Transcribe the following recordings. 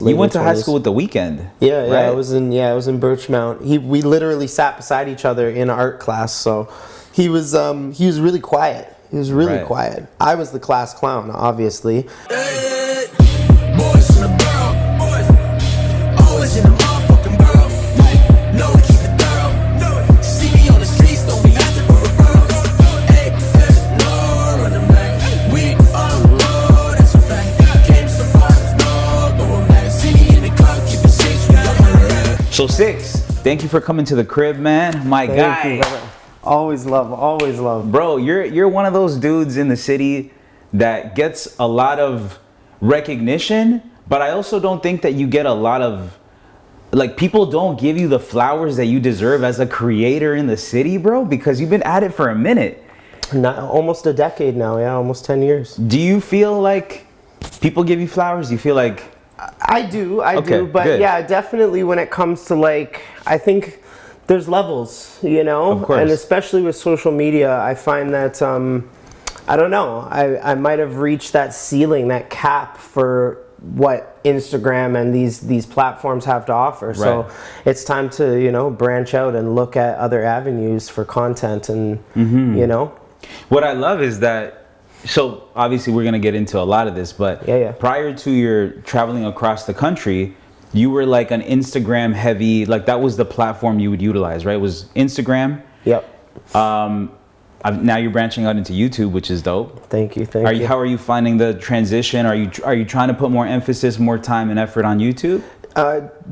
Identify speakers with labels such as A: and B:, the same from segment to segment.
A: You went to high school with the Weeknd.
B: Yeah,
A: right?
B: I was in Birchmount. We literally sat beside each other in art class. So he was really quiet. He was really quiet. I was the class clown, obviously.
C: Hey, boys in the barrel, boys, always in the motherfucking barrel. No, we keep it thorough. See me on the streets, don't be asking for referrals. Hey, there's no running back. We on the road, that's a fact. Came so far, there's no going back. See me in the club, keep it safe, we got my rap.
A: So Six, thank you for coming to the crib, man. My guy.
B: Thank you, always love.
A: Bro, you're one of those dudes in the city that gets a lot of recognition, but I also don't think that you get a lot of, like, people don't give you the flowers that you deserve as a creator in the city, bro, because you've been at it for a minute.
B: Almost a decade now, yeah, almost 10 years.
A: Do you feel like people give you flowers? Do you feel like...
B: I do, but
A: good.
B: Yeah, definitely when it comes to, like, I think there's levels, you know?
A: Of course.
B: And especially with social media, I find that, I don't know, I might have reached that ceiling, that cap for what Instagram and these platforms have to offer. So it's time to, you know, branch out and look at other avenues for content and, you know?
A: What I love is that, so obviously we're going to get into a lot of this, but prior to your traveling across the country, you were like an Instagram heavy, like that was the platform you would utilize, right? It was Instagram.
B: Yep.
A: Now you're branching out into YouTube, which is dope.
B: Thank you.
A: How are you finding the transition? Are you trying to put more emphasis, more time and effort on YouTube?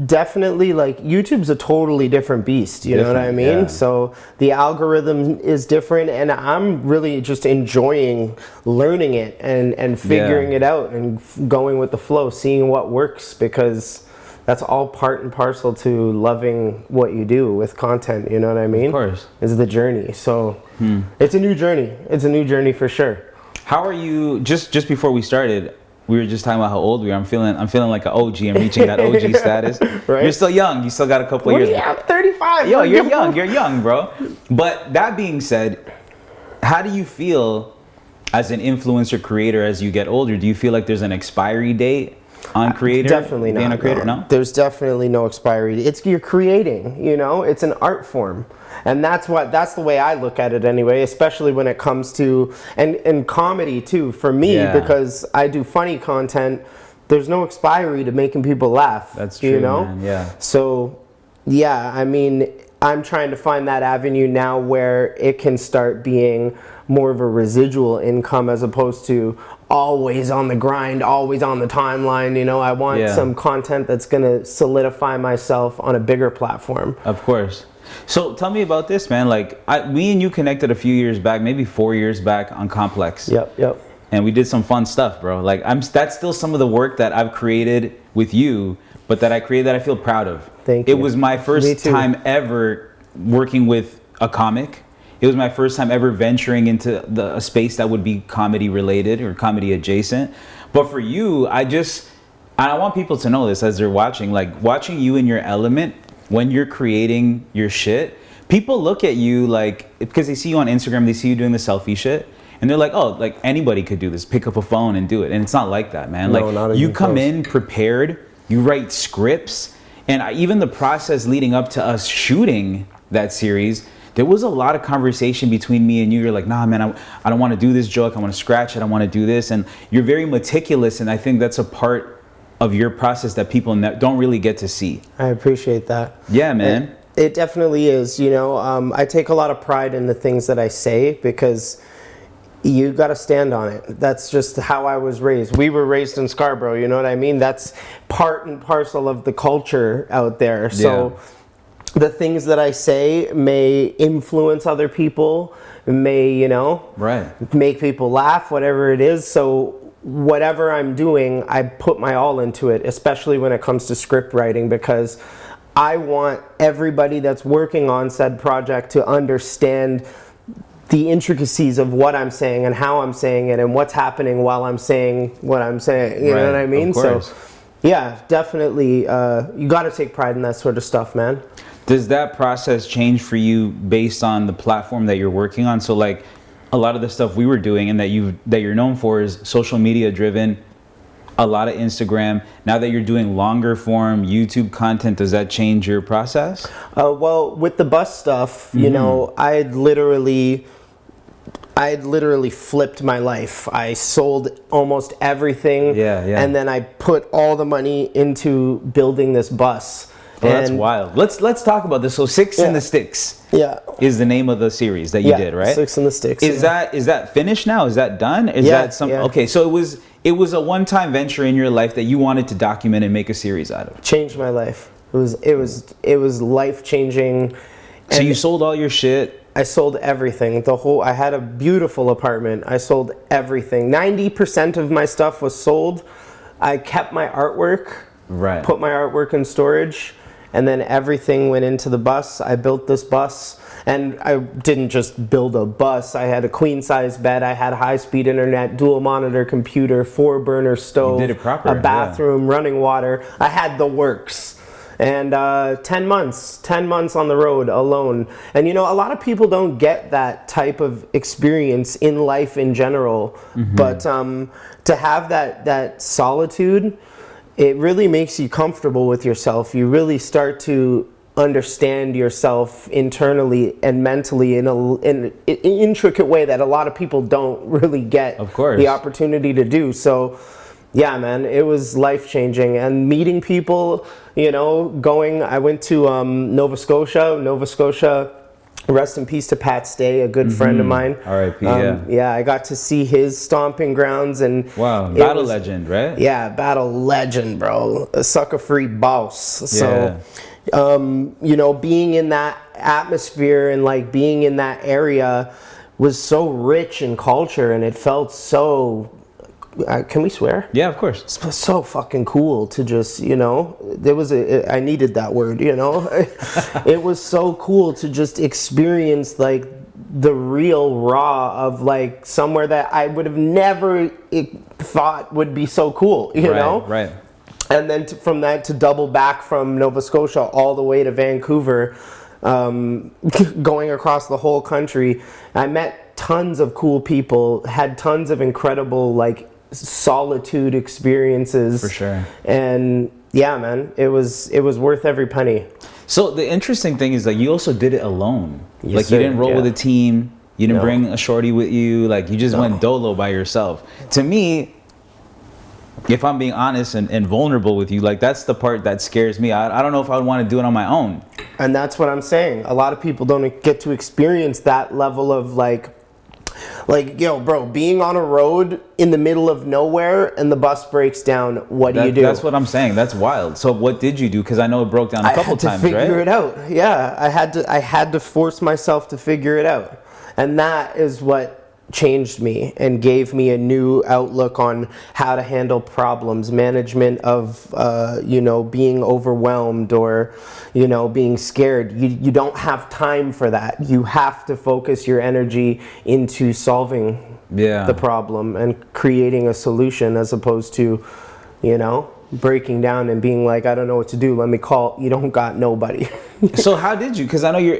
B: Definitely, like, YouTube's a totally different beast, you know what I mean?
A: Yeah.
B: So the algorithm is different, and I'm really just enjoying learning it and figuring it out and going with the flow, seeing what works, because that's all part and parcel to loving what you do with content, you know what I mean?
A: Of course.
B: Is the journey. So it's a new journey. It's a new journey for sure.
A: How are you, just before we started, we were just talking about how old we are. I'm feeling like an OG. I'm reaching that OG status.
B: Right?
A: You're still young. You still got a couple of years.
B: Yeah, I'm 35.
A: Yo, you're young. You're young, bro. But that being said, how do you feel as an influencer creator as you get older? Do you feel like there's an expiry date on creator?
B: Definitely not.
A: Being a creator, no?
B: There's definitely no expiry date. You're creating, you know? It's an art form. And that's the way I look at it anyway, especially when it comes to, and comedy too, for me, because I do funny content, there's no expiry to making people laugh.
A: That's true,
B: you know?
A: man. Yeah.
B: So, yeah, I mean, I'm trying to find that avenue now where it can start being more of a residual income as opposed to always on the grind, always on the timeline. You know, I want some content that's going to solidify myself on a bigger platform. Of course.
A: So tell me about this, man. Like, me and you connected a few years back, maybe 4 years back on Complex.
B: Yep.
A: And we did some fun stuff, bro. Like, that's still some of the work that I've created with you, but that I created that I feel proud of.
B: Thank you.
A: It was my first time ever working with a comic. It was my first time ever venturing into a space that would be comedy related or comedy adjacent. But for you, I want people to know this as they're watching, like watching you in your element when you're creating your shit. People look at you like, because they see you on Instagram, they see you doing the selfie shit, and they're like, oh, like anybody could do this, pick up a phone and do it. And it's not like that, man.
B: No,
A: like,
B: not
A: you
B: even
A: come
B: close.
A: in prepared, you write scripts, and even the process leading up to us shooting that series, there was a lot of conversation between me and you. You're like, nah, man, I don't want to do this joke. I want to scratch it. I want to do this. And you're very meticulous. And I think that's a part of your process that people don't really get to see.
B: I appreciate that.
A: Yeah, man.
B: It definitely is. You know, I take a lot of pride in the things that I say because you got to stand on it. That's just how I was raised. We were raised in Scarborough, you know what I mean? That's part and parcel of the culture out there. So the things that I say may influence other people, may, you know, make people laugh, whatever it is. So whatever I'm doing, I put my all into it, especially when it comes to script writing, because I want everybody that's working on said project to understand the intricacies of what I'm saying and how I'm saying it and what's happening while I'm saying what I'm saying. You know what I mean? So, yeah, definitely, you got to take pride in that sort of stuff, man.
A: Does that process change for you based on the platform that you're working on? So, like, a lot of the stuff we were doing and that you're known for is social media driven. a lot of Instagram. Now that you're doing longer form YouTube content, does that change your process?
B: Well, with the bus stuff, you know, I'd literally flipped my life. I sold almost everything.
A: Yeah.
B: And then I put all the money into building this bus.
A: Oh, that's wild. Let's talk about this. So Six in the Sticks is the name of the series that you did, right?
B: Six in the Sticks.
A: Is that finished now? Is that done? Is that some okay, so it was a one-time venture in your life that you wanted to document and make a series out of.
B: Changed my life. It was life-changing.
A: So you sold all your shit?
B: I sold everything. I had a beautiful apartment. I sold everything. 90% of my stuff was sold. I kept my artwork.
A: Right.
B: Put my artwork in storage. And then everything went into the bus. I built this bus, and I didn't just build a bus. I had a queen size bed. I had high-speed internet, dual monitor computer, 4-burner stove,
A: you did it proper,
B: a bathroom, running water. I had the works. And 10 months on the road alone. And you know, a lot of people don't get that type of experience in life in general. But to have that solitude, it really makes you comfortable with yourself. You really start to understand yourself internally and mentally in an intricate way that a lot of people don't really get the opportunity to do. So yeah, man, it was life-changing. And meeting people, you know, I went to Nova Scotia. Rest in peace to Pat Stay, a good friend of mine.
A: R.I.P.
B: Yeah, I got to see his stomping grounds, and
A: wow, battle legend, right?
B: Yeah, battle legend, bro. A sucker-free boss. So, you know, being in that atmosphere and like being in that area was so rich in culture, and it felt so. Can we swear?
A: Yeah, of course.
B: It's so fucking cool to just, you know, I needed that word, you know. It was so cool to just experience like the real raw of like somewhere that I would have never thought would be so cool, you know?
A: Right.
B: And then from that to double back from Nova Scotia all the way to Vancouver, going across the whole country, I met tons of cool people, had tons of incredible like solitude experiences.
A: For sure.
B: And yeah, man, it was worth every penny.
A: So the interesting thing is like you also did it alone.
B: Yes,
A: like you didn't roll with a team. You didn't
B: No.
A: bring a shorty with you. Like you just went dolo by yourself. To me, if I'm being honest and vulnerable with you, like that's the part that scares me. I don't know if I would want to do it on my own.
B: And that's what I'm saying. A lot of people don't get to experience that level of like, yo, bro, being on a road in the middle of nowhere and the bus breaks down, what do you do?
A: That's what I'm saying. That's wild. So what did you do? Because I know it broke down a couple times, right?
B: I had to figure it out. Yeah, I had to force myself to figure it out. And that is what changed me and gave me a new outlook on how to handle problems, management of, you know, being overwhelmed or, you know, being scared. You don't have time for that. You have to focus your energy into solving the problem and creating a solution as opposed to, you know, breaking down and being like, I don't know what to do. Let me call. You don't got nobody.
A: So how did you? Because I know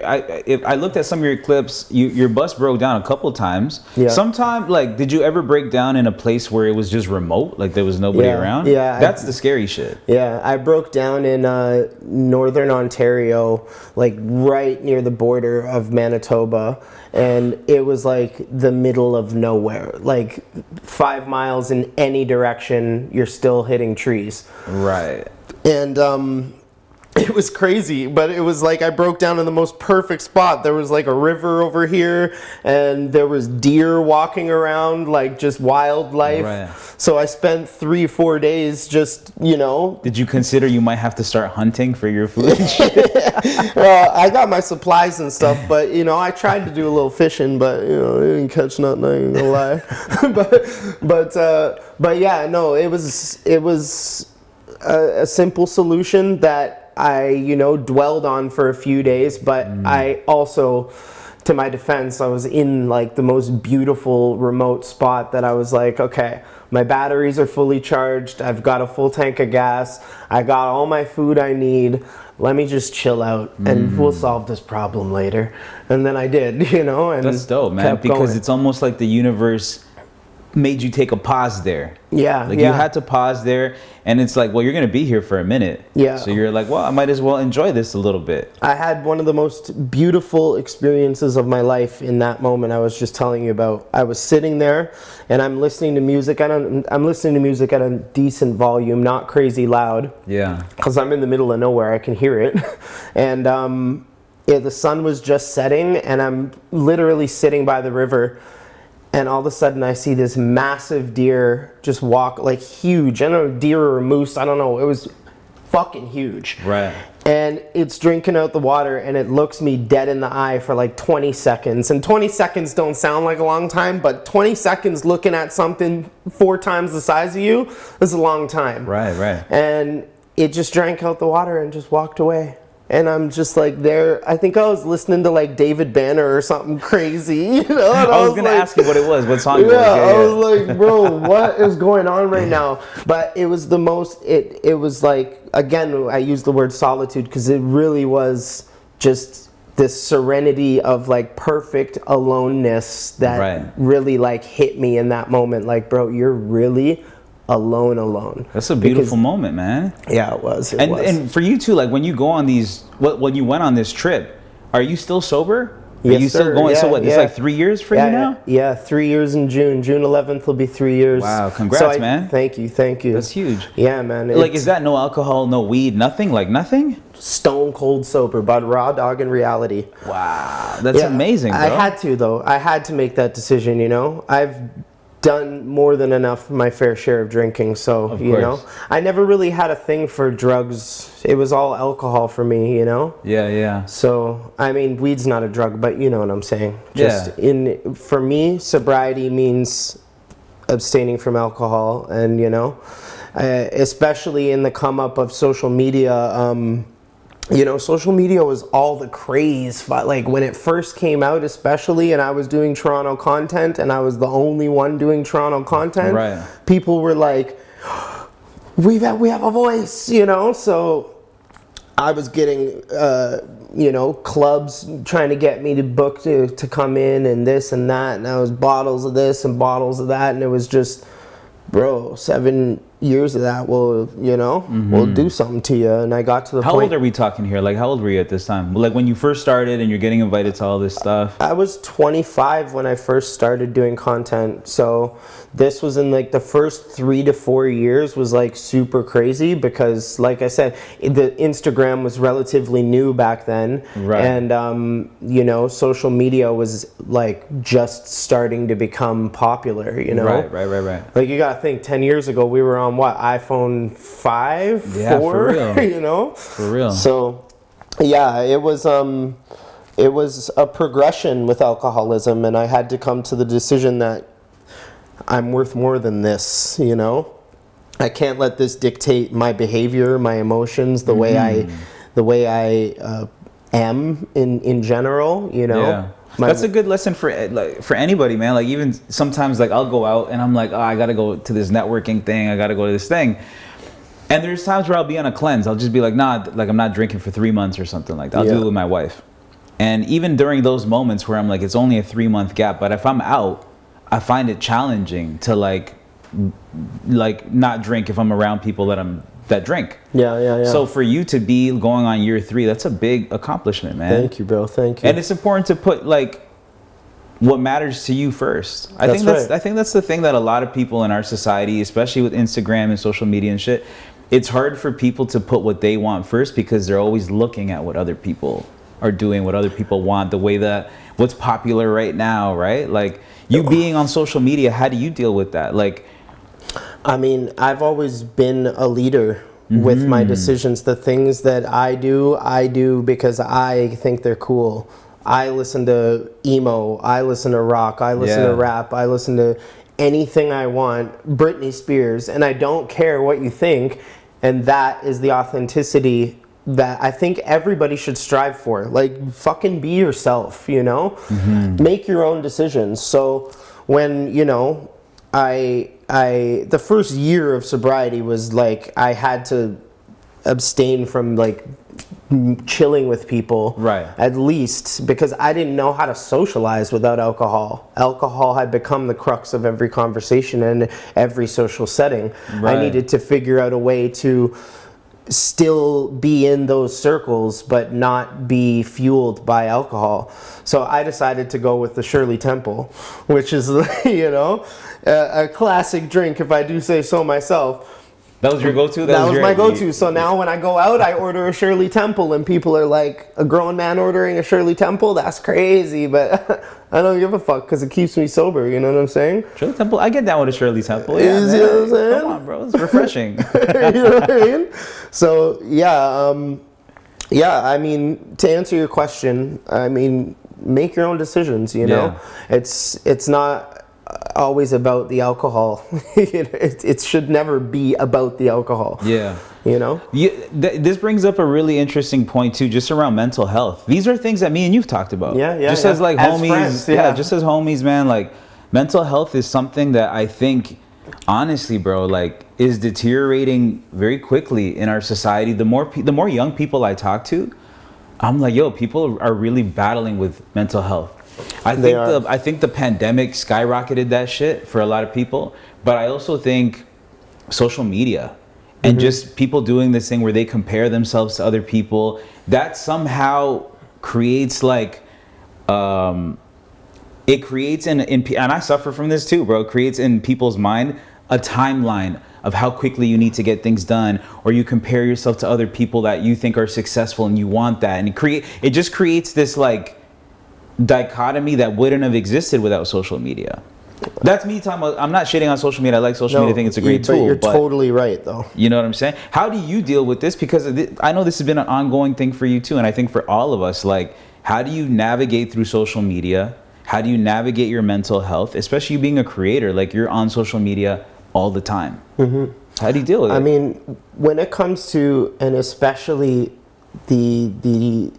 A: I looked at some of your clips. Your bus broke down a couple times.
B: Yeah.
A: Sometime, like, did you ever break down in a place where it was just remote, like there was nobody around?
B: Yeah.
A: That's the scary shit.
B: Yeah, I broke down in northern Ontario, like right near the border of Manitoba, and it was like the middle of nowhere. Like 5 miles in any direction, you're still hitting trees.
A: Right.
B: And it was crazy, but it was like I broke down in the most perfect spot. There was like a river over here, and there was deer walking around, like just wildlife.
A: Right.
B: So I spent 3-4 days just, you know.
A: Did you consider you might have to start hunting for your food?
B: Well, I got my supplies and stuff, but you know, I tried to do a little fishing, but you know, I didn't catch nothing. I ain't gonna lie. but yeah, no, it was a simple solution that I, you know, dwelled on for a few days, but I also, to my defense, I was in like the most beautiful remote spot that I was like, okay, my batteries are fully charged. I've got a full tank of gas. I got all my food I need. Let me just chill out and we'll solve this problem later. And then I did, you know, and
A: That's dope, man, because
B: going.
A: it's almost like the universe made you take a pause there.
B: Yeah,
A: Like
B: yeah.
A: you had to pause there, and it's like, well, you're gonna be here for a minute.
B: Yeah.
A: So you're like, well, I might as well enjoy this a little bit.
B: I had one of the most beautiful experiences of my life in that moment I was just telling you about. I was sitting there and I'm listening to music. I'm listening to music at a decent volume, not crazy loud.
A: Yeah.
B: Because I'm in the middle of nowhere, I can hear it. And the sun was just setting, and I'm literally sitting by the river. And all of a sudden I see this massive deer just walk, like huge. I don't know, deer or a moose, I don't know. It was fucking huge.
A: Right.
B: And it's drinking out the water, and it looks me dead in the eye for like 20 seconds. And 20 seconds don't sound like a long time, but 20 seconds looking at something 4 times the size of you is a long time.
A: Right, right.
B: And it just drank out the water and just walked away. And I'm just like there. I think I was listening to like David Banner or something crazy, you know. And
A: I was gonna
B: like,
A: ask you what it was, what song it was.
B: yeah, I was like, bro, what is going on right now? But it was the most. It was like, again, I use the word solitude because it really was just this serenity of like perfect aloneness that really like hit me in that moment. Like, bro, you're really alone.
A: That's a beautiful moment, man.
B: Yeah, it was.
A: And for you too, like when you go on these, when you went on this trip, are you still sober? Are
B: Yes,
A: you still
B: sir.
A: going?
B: Yeah,
A: So what? It's
B: yeah.
A: like 3 years for you now?
B: Yeah, 3 years in June. June 11th will be 3 years.
A: Wow, congrats, man.
B: Thank you.
A: That's huge.
B: Yeah, man.
A: Like,
B: it's
A: is that no alcohol, no weed, nothing? Like nothing?
B: stone cold sober, but raw dog in reality.
A: Wow, that's amazing, bro.
B: I had to, though. I had to make that decision, you know? I've done more than enough my fair share of drinking, so, you know? I never really had a thing for drugs. It was all alcohol for me, you know?
A: Yeah, yeah.
B: So, I mean, weed's not a drug, but you know what I'm saying. Just
A: Yeah.
B: for me, sobriety means abstaining from alcohol, and, you know, especially in the come up of social media, you know, social media was all the craze, but like when it first came out, especially, and I was doing Toronto content and I was the only one doing Toronto content,
A: Right.
B: people were like, we have a voice, you know? So I was getting, you know, clubs trying to get me to book to come in and this and that, and I was bottles of this and bottles of that, and it was just, bro, 7 years of that will, you know, will do something to you. And I got to the point.
A: How old are we talking here? Like, how old were you at this time? Like when you first started and you're getting invited to all this stuff?
B: I was 25 when I first started doing content. So this was in like the first 3 to 4 years was like super crazy because, like I said, the Instagram was relatively new back then.
A: Right.
B: And, you know, social media was like just starting to become popular, you know?
A: Right.
B: Like you gotta think, 10 years ago we were on what, iPhone 5,
A: Yeah,
B: 4,
A: for real.
B: you know?
A: For real.
B: So, yeah, it was a progression with alcoholism, and I had to come to the decision that I'm worth more than this, you know? I can't let this dictate my behavior, my emotions, the way I am in general, you know?
A: Yeah. That's a good lesson for anybody, man. Like even sometimes, like I'll go out and I'm like, oh, I gotta go to this networking thing. I gotta go to this thing. And there's times where I'll be on a cleanse. I'll just be like, nah, like I'm not drinking for 3 months or something like that. I'll do it with my wife. And even during those moments where I'm like, it's only a 3-month gap, but if I'm out, I find it challenging to like not drink if I'm around people that drink.
B: Yeah.
A: So for you to be going on year 3, that's a big accomplishment, man.
B: Thank you, bro. Thank you.
A: And it's important to put like what matters to you first. I think that's the thing that a lot of people in our society, especially with Instagram and social media and shit, it's hard for people to put what they want first because they're always looking at what other people are doing, what other people want, the way that what's popular right now, right? Like you being on social media, how do you deal with that? Like,
B: I mean, I've always been a leader with my decisions. The things that I do because I think they're cool. I listen to emo, I listen to rock, I listen to rap, I listen to anything I want, Britney Spears, and I don't care what you think. And that is the authenticity that I think everybody should strive for. Like, fucking be yourself, you know? Make your own decisions. So when, you know, the first year of sobriety was like I had to abstain from like chilling with people,
A: Right.
B: at least, because I didn't know how to socialize without alcohol. Alcohol had become the crux of every conversation and every social setting.
A: Right.
B: I needed to figure out a way to still be in those circles but not be fueled by alcohol. So I decided to go with the Shirley Temple, which is, you know, a classic drink, if I do say so myself.
A: That was your go-to?
B: That was my go-to. So now when I go out, I order a Shirley Temple, and people are like, a grown man ordering a Shirley Temple? That's crazy, but I don't give a fuck because it keeps me sober, you know what I'm saying?
A: Shirley Temple? I get down with a Shirley Temple. Yeah,
B: You see what I'm saying?
A: Come on, bro. It's refreshing.
B: You know what I mean? So, I mean, to answer your question, I mean, make your own decisions, you know? It's not always about the alcohol. It should never be about the alcohol.
A: Yeah.
B: You know?
A: This brings up a really interesting point too, just around mental health. These are things that me and you've talked about. Just as like
B: as
A: homies.
B: friends,
A: Just as homies, man. Like, mental health is something that I think, honestly, bro, like, is deteriorating very quickly in our society. The more young people I talk to, I'm like, yo, people are really battling with mental health. I think the pandemic skyrocketed that shit for a lot of people, but I also think social media and just people doing this thing where they compare themselves to other people, that somehow creates like it creates and I suffer from this too, bro. It creates in people's mind a timeline of how quickly you need to get things done, or you compare yourself to other people that you think are successful and you want that, and it just creates this like dichotomy that wouldn't have existed without social media. That's me talking about. I'm not shitting on social media. I like social media. I think it's a great tool.
B: You're totally right, though.
A: You know what I'm saying? How do you deal with this? Because I know this has been an ongoing thing for you too, and I think for all of us, like, how do you navigate through social media? How do you navigate your mental health, especially you being a creator? Like, you're on social media all the time. How do you deal with it?
B: I mean, when it comes to, and especially the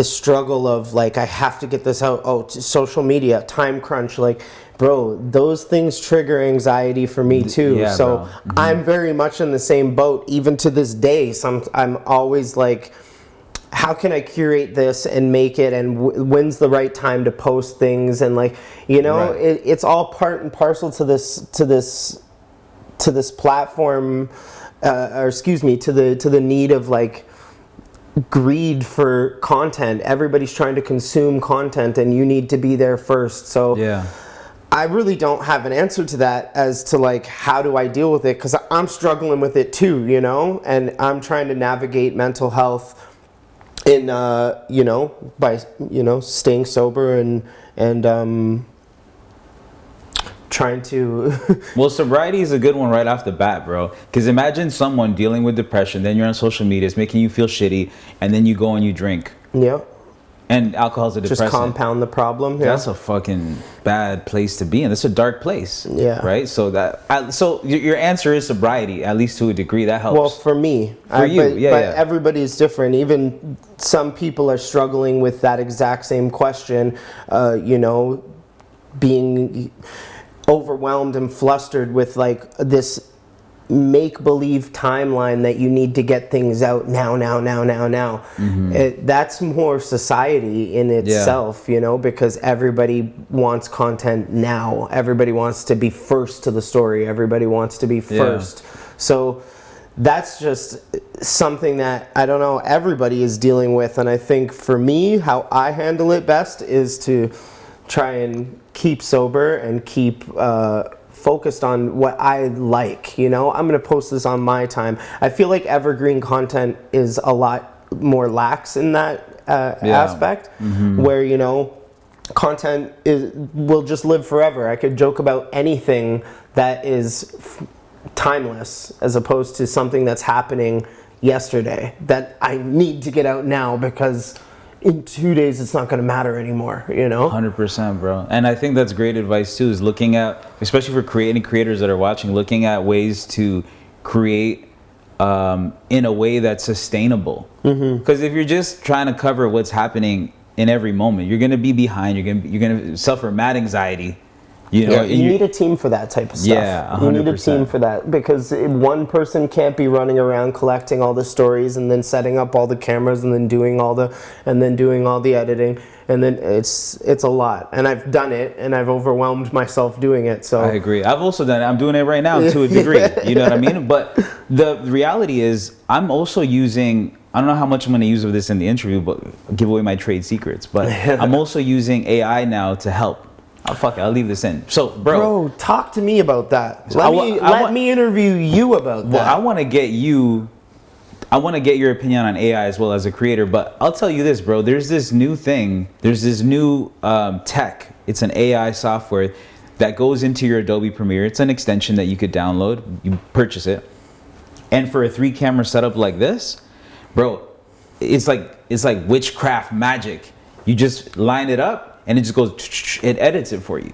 B: struggle of like, I have to get this out, social media, time crunch, like, bro, those things trigger anxiety for me too.
A: Yeah,
B: so I'm very much in the same boat, even to this day. I'm always like, how can I curate this and make it, and when's the right time to post things, and like, you know, it's all part and parcel to this platform, or excuse me, to the need of like greed for content. Everybody's trying to consume content, and you need to be there first. So I really don't have an answer to that as to like, how do I deal with it, because I'm struggling with it too, you know, and I'm trying to navigate mental health in you know, by, you know, staying sober and trying to
A: well, sobriety is a good one right off the bat, bro, because imagine someone dealing with depression, then you're on social media, it's making you feel shitty, and then you go and you drink. And alcohol's a depressant.
B: Just compound the problem.
A: That's a fucking bad place to be in. That's a dark place. Right? So so your answer is sobriety, at least to a degree. That helps.
B: Well, for me.
A: For you,
B: but everybody's different. Even some people are struggling with that exact same question, you know, being overwhelmed and flustered with like this make-believe timeline that you need to get things out now. That's more society in itself, you know, because everybody wants content now. Everybody wants to be first to the story. Everybody wants to be first. So that's just something that, I don't know, everybody is dealing with. And I think for me, how I handle it best is to try and keep sober and keep focused on what I like, you know. I'm going to post this on my time. I feel like evergreen content is a lot more lax in that aspect, where, you know, content will just live forever. I could joke about anything that is timeless, as opposed to something that's happening yesterday that I need to get out now because in 2 days it's not going to matter anymore, you know.
A: 100%, bro. And I think that's great advice too, is looking at, especially for creators that are watching, looking at ways to create in a way that's sustainable. Because if you're just trying to cover what's happening in every moment, you're going to be behind. You're going to suffer mad anxiety You know,
B: Yeah, you need a team for that type of stuff.
A: Yeah, 100%.
B: You need a team for that because one person can't be running around collecting all the stories and then setting up all the cameras and then doing all the editing, and then it's a lot. And I've done it and I've overwhelmed myself doing it. So
A: I agree. I've also done it. I'm doing it right now to a degree. You know what I mean? But the reality is, I'm also using. I don't know how much I'm going to use of this in the interview, but give away my trade secrets. But I'm also using AI now to help. Oh, fuck it, I'll leave this in. So, bro,
B: talk to me about that. Let me interview you about that.
A: Well, I want to get your opinion on AI as well as a creator. But I'll tell you this, bro. There's this new thing. There's this new tech. It's an AI software that goes into your Adobe Premiere. It's an extension that you could download. You purchase it, and for a 3-camera setup like this, bro, it's like witchcraft magic. You just line it up. And it just goes, it edits it for you.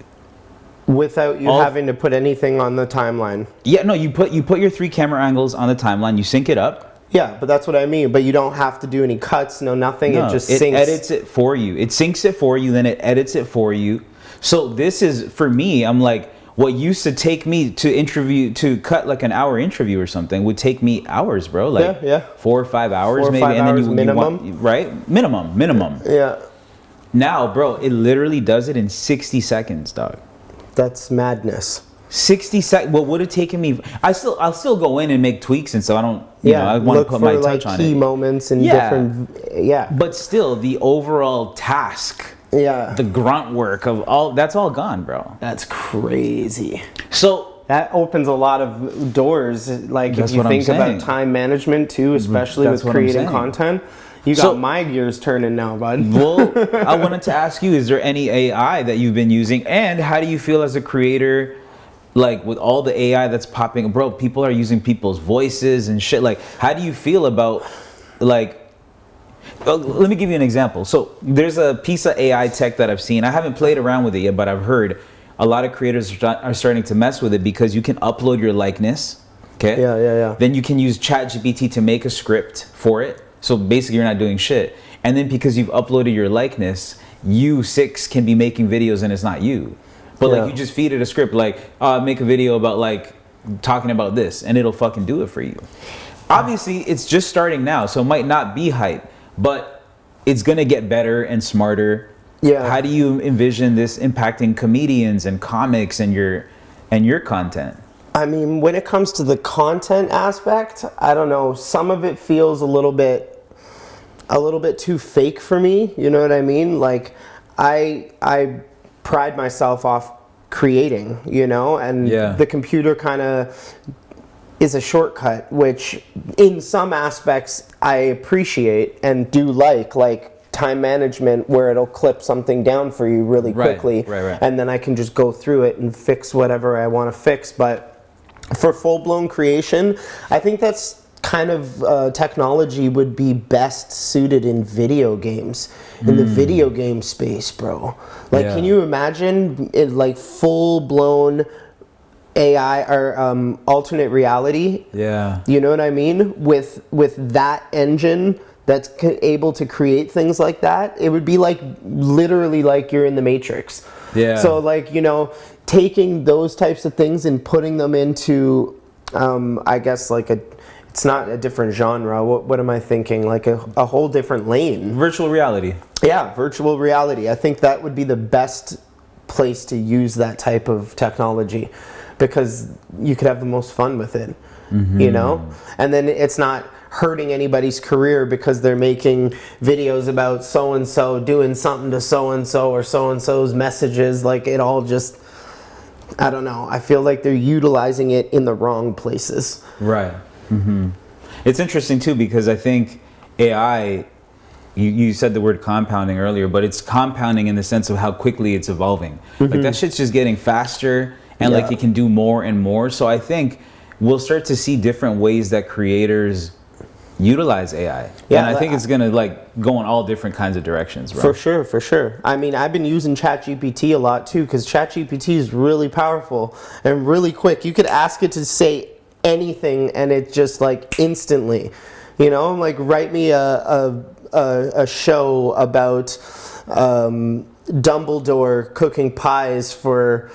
B: Without you having to put anything on the timeline.
A: Yeah, no, you put your 3 camera angles on the timeline, you sync it up.
B: Yeah, but that's what I mean. But you don't have to do any cuts, nothing.
A: No,
B: it just
A: syncs.
B: syncs.
A: It edits it for you. It syncs it for you, then it edits it for you. So this is, for me, I'm like, what used to take me to cut like an hour interview or something would take me hours, bro. Like 4 or 5 hours
B: 4 or
A: maybe.
B: 5
A: and
B: hours
A: then you
B: minimum.
A: want, right? Minimum.
B: Yeah.
A: Now, bro, it literally does it in 60 seconds, dog.
B: That's madness.
A: 60 seconds. What would have taken me? I'll still go in and make tweaks and so I don't. I want to put my touch on it.
B: Look for key moments and different. Yeah.
A: But still, the overall task.
B: Yeah.
A: The grunt work of all that's all gone, bro.
B: That's crazy.
A: So
B: that opens a lot of doors. Like if you think about time management too, especially with creating content. You got my gears turning now, bud.
A: Well, I wanted to ask you, is there any AI that you've been using? And how do you feel as a creator, like with all the AI that's popping? Bro, people are using people's voices and shit. Like, how do you feel about, like, let me give you an example. So there's a piece of AI tech that I've seen. I haven't played around with it yet, but I've heard a lot of creators are starting to mess with it because you can upload your likeness. Okay?
B: Yeah.
A: Then you can use ChatGPT to make a script for it. So basically you're not doing shit. And then because you've uploaded your likeness, you 6 can be making videos and it's not you. But like you just feed it a script like, make a video about like talking about this and it'll fucking do it for you. Obviously it's just starting now, so it might not be hype, but it's gonna get better and smarter.
B: Yeah.
A: How do you envision this impacting comedians and comics and your content?
B: I mean, when it comes to the content aspect, I don't know. Some of it feels a little bit too fake for me. You know what I mean? Like, I pride myself off creating, you know, and the computer kind of is a shortcut, which in some aspects I appreciate and do like time management where it'll clip something down for you really quickly.
A: Right.
B: And then I can just go through it and fix whatever I want to fix. But for full-blown creation, I think that's kind of technology would be best suited in video games, in the video game space, bro. Like, can you imagine it like full-blown AI or alternate reality?
A: Yeah.
B: You know what I mean? With that engine that's able to create things like that, it would be like literally like you're in the Matrix.
A: Yeah.
B: So like, you know, taking those types of things and putting them into, I guess like it's not a different genre. What am I thinking? Like a whole different lane.
A: Virtual reality.
B: Yeah, virtual reality. I think that would be the best place to use that type of technology because you could have the most fun with it, you know? And then it's not hurting anybody's career because they're making videos about so-and-so doing something to so-and-so or so-and-so's messages. Like it all just, I don't know. I feel like they're utilizing it in the wrong places.
A: Right. It's interesting too because I think AI, you said the word compounding earlier, but it's compounding in the sense of how quickly it's evolving. Like that shit's just getting faster and like it can do more and more. So I think we'll start to see different ways that creators utilize AI.
B: Yeah,
A: and I think it's gonna like go in all different kinds of directions, bro.
B: For sure. I mean, I've been using ChatGPT a lot too because ChatGPT is really powerful and really quick. You could ask it to say anything and it just like instantly, you know, like write me a show about Dumbledore cooking pies for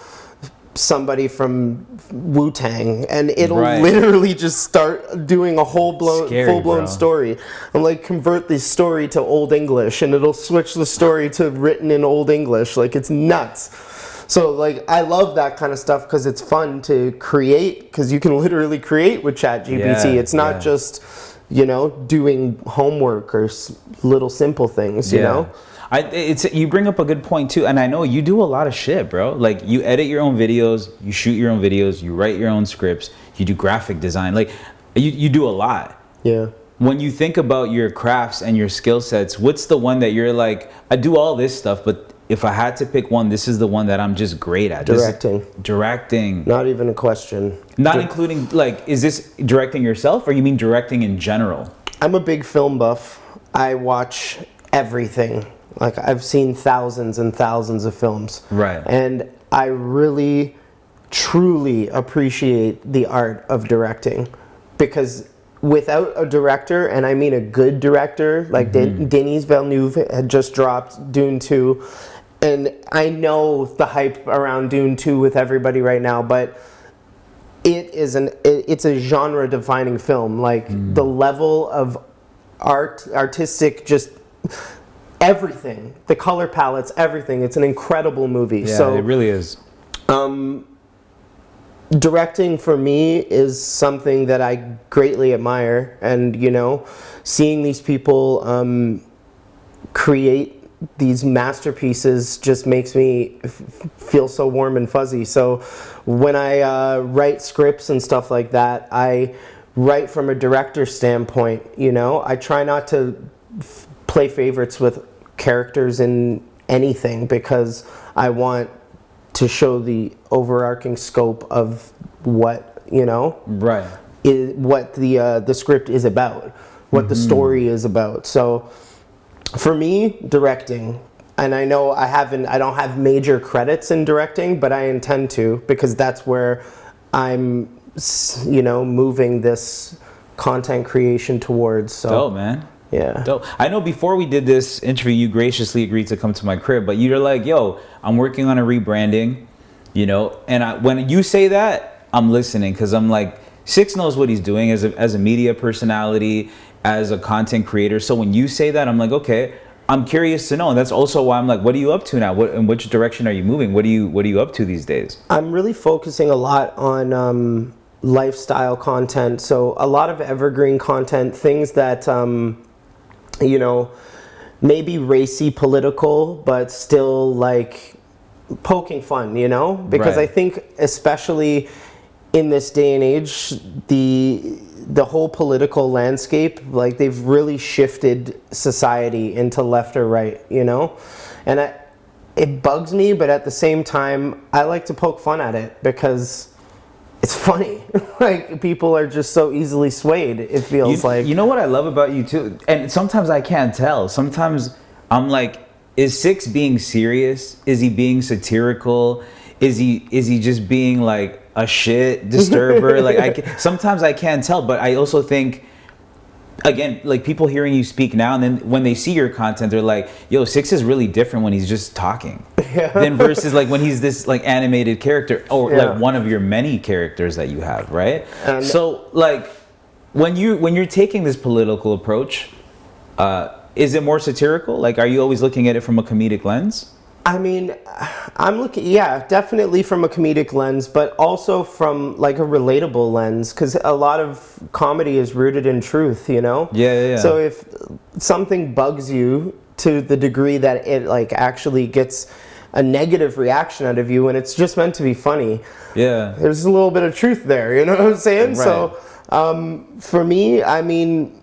B: somebody from Wu-Tang, and it'll
A: Right.
B: literally just start doing a
A: Scary,
B: full-blown
A: bro.
B: story. I'm like, convert this story to Old English, and it'll switch the story to written in Old English. Like, it's nuts. So, like, I love that kind of stuff because it's fun to create, because you can literally create with ChatGPT.
A: Yeah,
B: It's not
A: yeah.
B: just, you know, doing homework or little simple things, you know?
A: You bring up a good point too, and I know you do a lot of shit, bro. Like, you edit your own videos, you shoot your own videos, you write your own scripts, you do graphic design. Like, you do a lot.
B: Yeah.
A: When you think about your crafts and your skill sets, what's the one that you're like, I do all this stuff, but if I had to pick one, this is the one that I'm just great at? Directing.
B: Not even a question.
A: Not including, like, is this directing yourself, or you mean directing in general?
B: I'm a big film buff. I watch everything. Like, I've seen thousands and thousands of films.
A: Right.
B: And I really, truly appreciate the art of directing, because without a director, and I mean a good director, like Denis Villeneuve had just dropped Dune 2, and I know the hype around Dune 2 with everybody right now, but it's a genre-defining film. Like, the level of artistic, just everything, the color palettes, everything. It's an incredible movie.
A: Yeah,
B: So
A: it really is.
B: directing for me is something that I greatly admire, and, you know, seeing these people create these masterpieces just makes me feel so warm and fuzzy. So when I write scripts and stuff like that, I write from a director's standpoint. You know, I try not to play favorites with characters in anything, because I want to show the overarching scope of what, you know,
A: Right.
B: what the script is about, what the story is about. So for me, directing, and I know I don't have major credits in directing, but I intend to, because that's where I'm, you know, moving this content creation towards. So
A: Dope, man.
B: yeah.
A: Dope. I know before we did this interview, you graciously agreed to come to my crib, but you're like, yo, I'm working on a rebranding, you know, and when you say that, I'm listening, because I'm like, Six knows what he's doing as a media personality, as a content creator. So when you say that, I'm like, okay, I'm curious to know. And that's also why I'm like, what are you up to now? In which direction are you moving? What are you up to these days?
B: I'm really focusing a lot on lifestyle content. So a lot of evergreen content, things that, you know, maybe racy, political, but still like poking fun, you know? Because
A: Right.
B: I think especially in this day and age, the whole political landscape, like, they've really shifted society into left or right, you know? And it bugs me, but at the same time, I like to poke fun at it because it's funny. Like, people are just so easily swayed, it feels like.
A: You know what I love about you too? And sometimes I can't tell. Sometimes I'm like, is Six being serious? Is he being satirical? Is he just being like a shit disturber? Like, sometimes I can't tell, but I also think, again, like, people hearing you speak now, and then when they see your content, they're like, yo, Six is really different when he's just talking.
B: Yeah.
A: Then versus like when he's this like animated character, or
B: Yeah.
A: like one of your many characters that you have, right?
B: And-
A: So like, when you're taking this political approach, is it more satirical? Like, are you always looking at it from a comedic lens?
B: I mean, I'm looking, yeah, definitely from a comedic lens, but also from like a relatable lens, because a lot of comedy is rooted in truth, you know?
A: Yeah.
B: So if something bugs you to the degree that it like actually gets a negative reaction out of you, and it's just meant to be funny,
A: Yeah.
B: there's a little bit of truth there, you know what I'm saying?
A: Right.
B: So for me, I mean,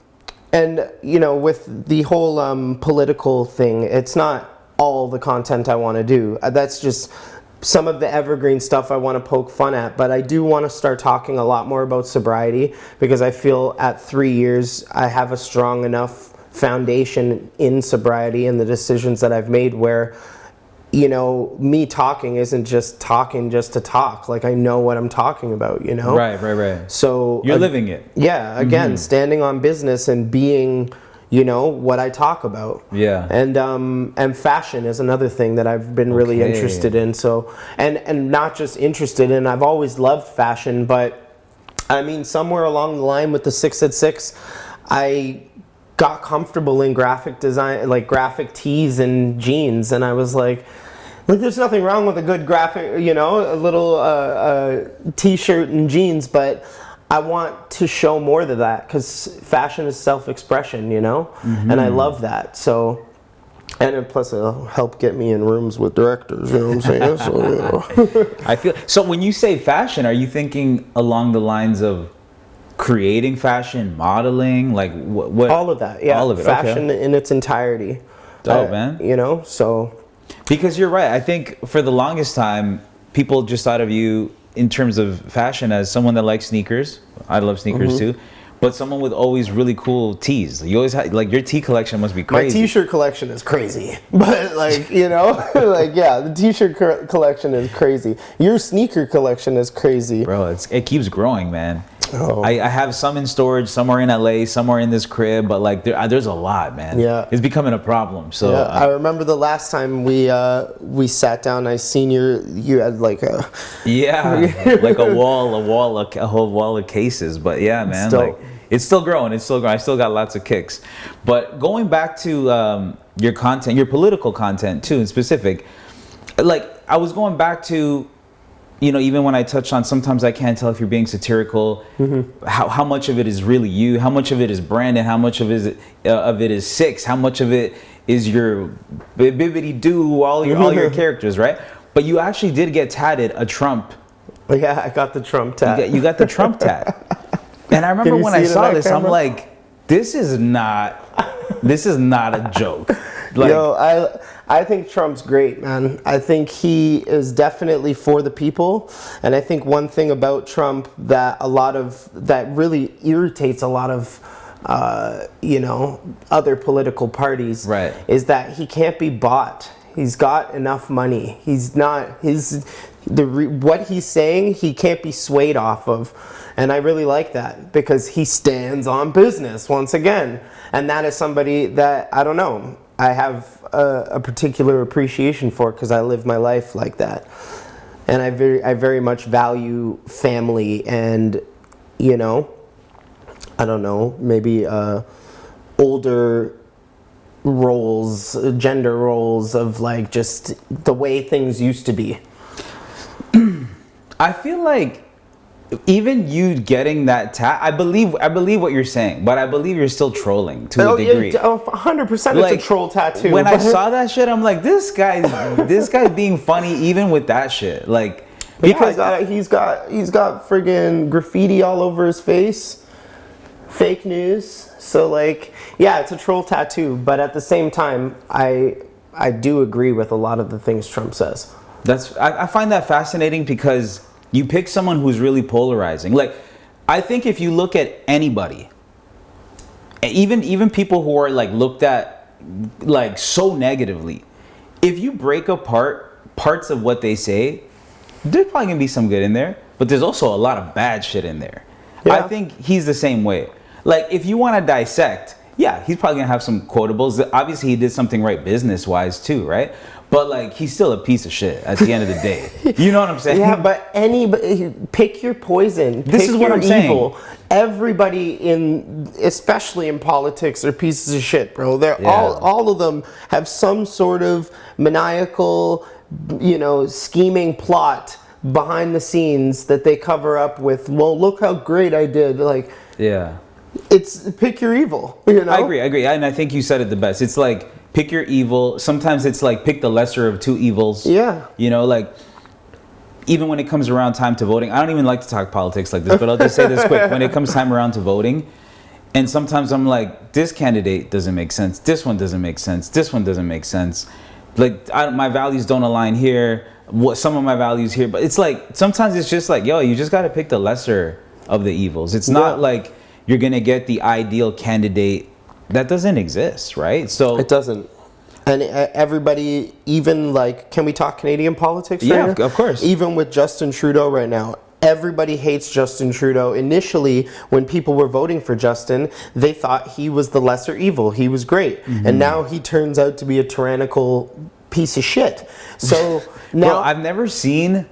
B: and you know, with the whole political thing, it's not all the content I want to do. That's just some of the evergreen stuff I want to poke fun at, but I do want to start talking a lot more about sobriety, because I feel at 3 years I have a strong enough foundation in sobriety and the decisions that I've made where, you know, me talking isn't just talking just to talk. Like, I know what I'm talking about, you know?
A: Right.
B: So
A: You're living it.
B: yeah, again, standing on business and being, you know, what I talk about.
A: Yeah.
B: And fashion is another thing that I've been really
A: Okay.
B: interested in. So, and not just interested in, I've always loved fashion, but I mean, somewhere along the line with the 6 at 6, I got comfortable in graphic design, like graphic tees and jeans, and I was like, there's nothing wrong with a good graphic, you know, a little t-shirt and jeans, but I want to show more than that, because fashion is self-expression, you know, and I love that. So, and then plus it'll help get me in rooms with directors, you know what I'm saying? So, you know.
A: I feel so. When you say fashion, are you thinking along the lines of creating fashion, modeling, like what?
B: All of that, yeah.
A: All of it.
B: Fashion
A: Okay.
B: in its entirety.
A: Dope, man.
B: You know, so.
A: Because you're right. I think for the longest time, people just thought of you in terms of fashion as someone that likes sneakers. I love sneakers too. But someone with always really cool tees. You always have, like, your tee collection must be crazy.
B: My t-shirt collection is crazy. But, like, you know, like, yeah, the t-shirt collection is crazy. Your sneaker collection is crazy.
A: Bro, it keeps growing, man.
B: Oh.
A: I have some in storage, some are in LA, some are in this crib, but like there's a lot, man.
B: Yeah.
A: It's becoming a problem. So
B: Yeah, I remember the last time we sat down, I seen you had like a...
A: yeah, like a whole wall of cases. But yeah, man, like it's still growing. I still got lots of kicks. But going back to your content, your political content too, in specific, like I was going back to, you know, even when I touch on, sometimes I can't tell if you're being satirical, how much of it is really you, how much of it is Brandon, how much of it is Six, how much of it is your bibbity doo, all your characters, right? But you actually did get tatted a Trump.
B: Yeah, I got the Trump tat.
A: You got the Trump tat. And I remember when I saw this, I'm like, this is not a joke. Like,
B: Yo, I think Trump's great, man. I think he is definitely for the people, and I think one thing about Trump that really irritates a lot of you know, other political parties,
A: right,
B: is that he can't be bought. He's got enough money. What he's saying, he can't be swayed off of. And I really like that, because he stands on business once again. And that is somebody that, I don't know, I have a particular appreciation for, because I live my life like that. And I very much value family and, you know, I don't know, maybe older roles, gender roles of like just the way things used to be.
A: I feel like even you getting that tat, I believe what you're saying, but I believe you're still trolling to a degree.
B: 100%
A: Like,
B: it's a troll tattoo.
A: When I saw that shit, I'm like, this guy's being funny even with that shit. Like, because
B: he's got friggin' graffiti all over his face, fake news. So like, yeah, it's a troll tattoo, but at the same time, I do agree with a lot of the things Trump says.
A: I find that fascinating, because you pick someone who's really polarizing. Like, I think if you look at anybody, even people who are like looked at like so negatively, if you break apart parts of what they say, there's probably gonna be some good in there, but there's also a lot of bad shit in there. Yeah. I think he's the same way. Like, if you want to dissect, yeah, he's probably gonna have some quotables. Obviously, he did something right business-wise too, right? But like, he's still a piece of shit at the end of the day. You know what I'm saying?
B: Yeah, but anybody, pick your poison.
A: This is what I'm saying.
B: Everybody especially in politics, are pieces of shit, bro. They're all of them have some sort of maniacal, you know, scheming plot behind the scenes that they cover up with, well, look how great I did. Like,
A: yeah,
B: it's pick your evil. You know?
A: I agree, and I think you said it the best. It's like, pick your evil. Sometimes it's like, pick the lesser of two evils. Yeah. You know, like, even when it comes around time to voting, I don't even like to talk politics like this, but I'll just say this quick. When it comes time around to voting, and sometimes I'm like, this candidate doesn't make sense. This one doesn't make sense. This one doesn't make sense. Like, my values don't align here. Some of my values here. But it's like, sometimes it's just like, yo, you just got to pick the lesser of the evils. It's not like you're going to get the ideal candidate. That doesn't exist, right? So
B: it doesn't. And everybody, even like, can we talk Canadian politics right now?
A: Yeah, of course.
B: Even with Justin Trudeau right now, everybody hates Justin Trudeau. Initially, when people were voting for Justin, they thought he was the lesser evil. He was great. And now he turns out to be a tyrannical piece of shit. So now...
A: Bro, I've never seen,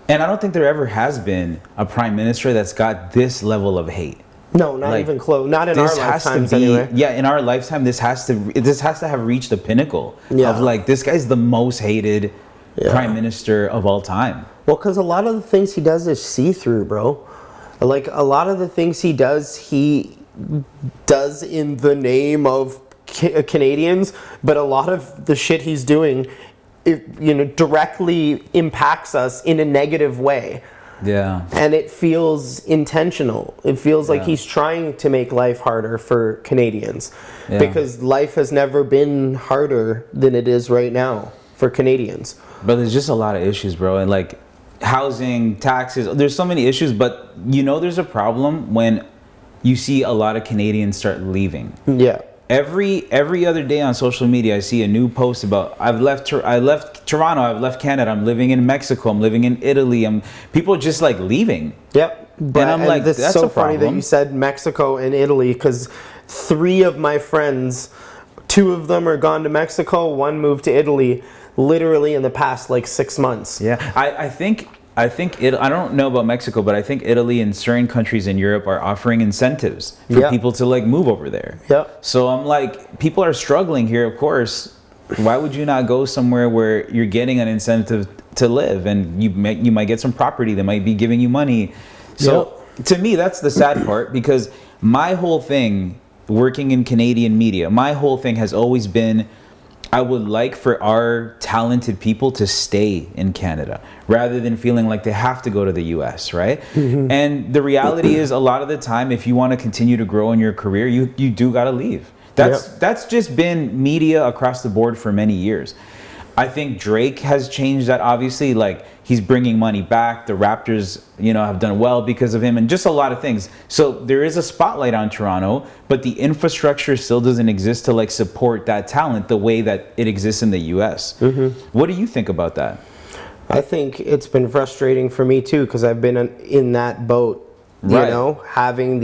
A: and I don't think there ever has been, a prime minister that's got this level of hate.
B: No, not even close. Not in our lifetimes, anyway.
A: Yeah, in our lifetime, this has to have reached the pinnacle of like, this guy's the most hated prime minister of all time.
B: Well, because a lot of the things he does is see-through, bro. Like, a lot of the things he does in the name of Canadians, but a lot of the shit he's doing, directly impacts us in a negative way.
A: Yeah.
B: And it feels intentional. It feels like he's trying to make life harder for Canadians. Yeah. Because life has never been harder than it is right now for Canadians.
A: But there's just a lot of issues, bro. And like housing, taxes, there's so many issues. But there's a problem when you see a lot of Canadians start leaving.
B: Yeah.
A: Every other day on social media, I see a new post about I left Toronto, I've left Canada, I'm living in Mexico, I'm living in Italy. People just like leaving.
B: Yep.
A: And I'm like,
B: this
A: that's
B: so
A: a problem.
B: Funny that you said Mexico and Italy, because 3 of my friends, 2 of them are gone to Mexico, 1 moved to Italy, literally in the past like 6 months.
A: Yeah, I think I don't know about Mexico, but I think Italy and certain countries in Europe are offering incentives for people to like move over there.
B: Yeah.
A: So I'm like, people are struggling here, of course. Why would you not go somewhere where you're getting an incentive to live, and you might get some property that might be giving you money? So to me, that's the sad part, because my whole thing working in Canadian media, my whole thing has always been, I would like for our talented people to stay in Canada rather than feeling like they have to go to the US, right? And the reality is, a lot of the time, if you want to continue to grow in your career, you do got to leave. That's just been media across the board for many years. I think Drake has changed that, obviously. Like, he's bringing money back. The Raptors, have done well because of him, and just a lot of things. So there is a spotlight on Toronto, but the infrastructure still doesn't exist to like support that talent the way that it exists in the US. What do you think about that?
B: I think it's been frustrating for me too, because I've been in that boat, having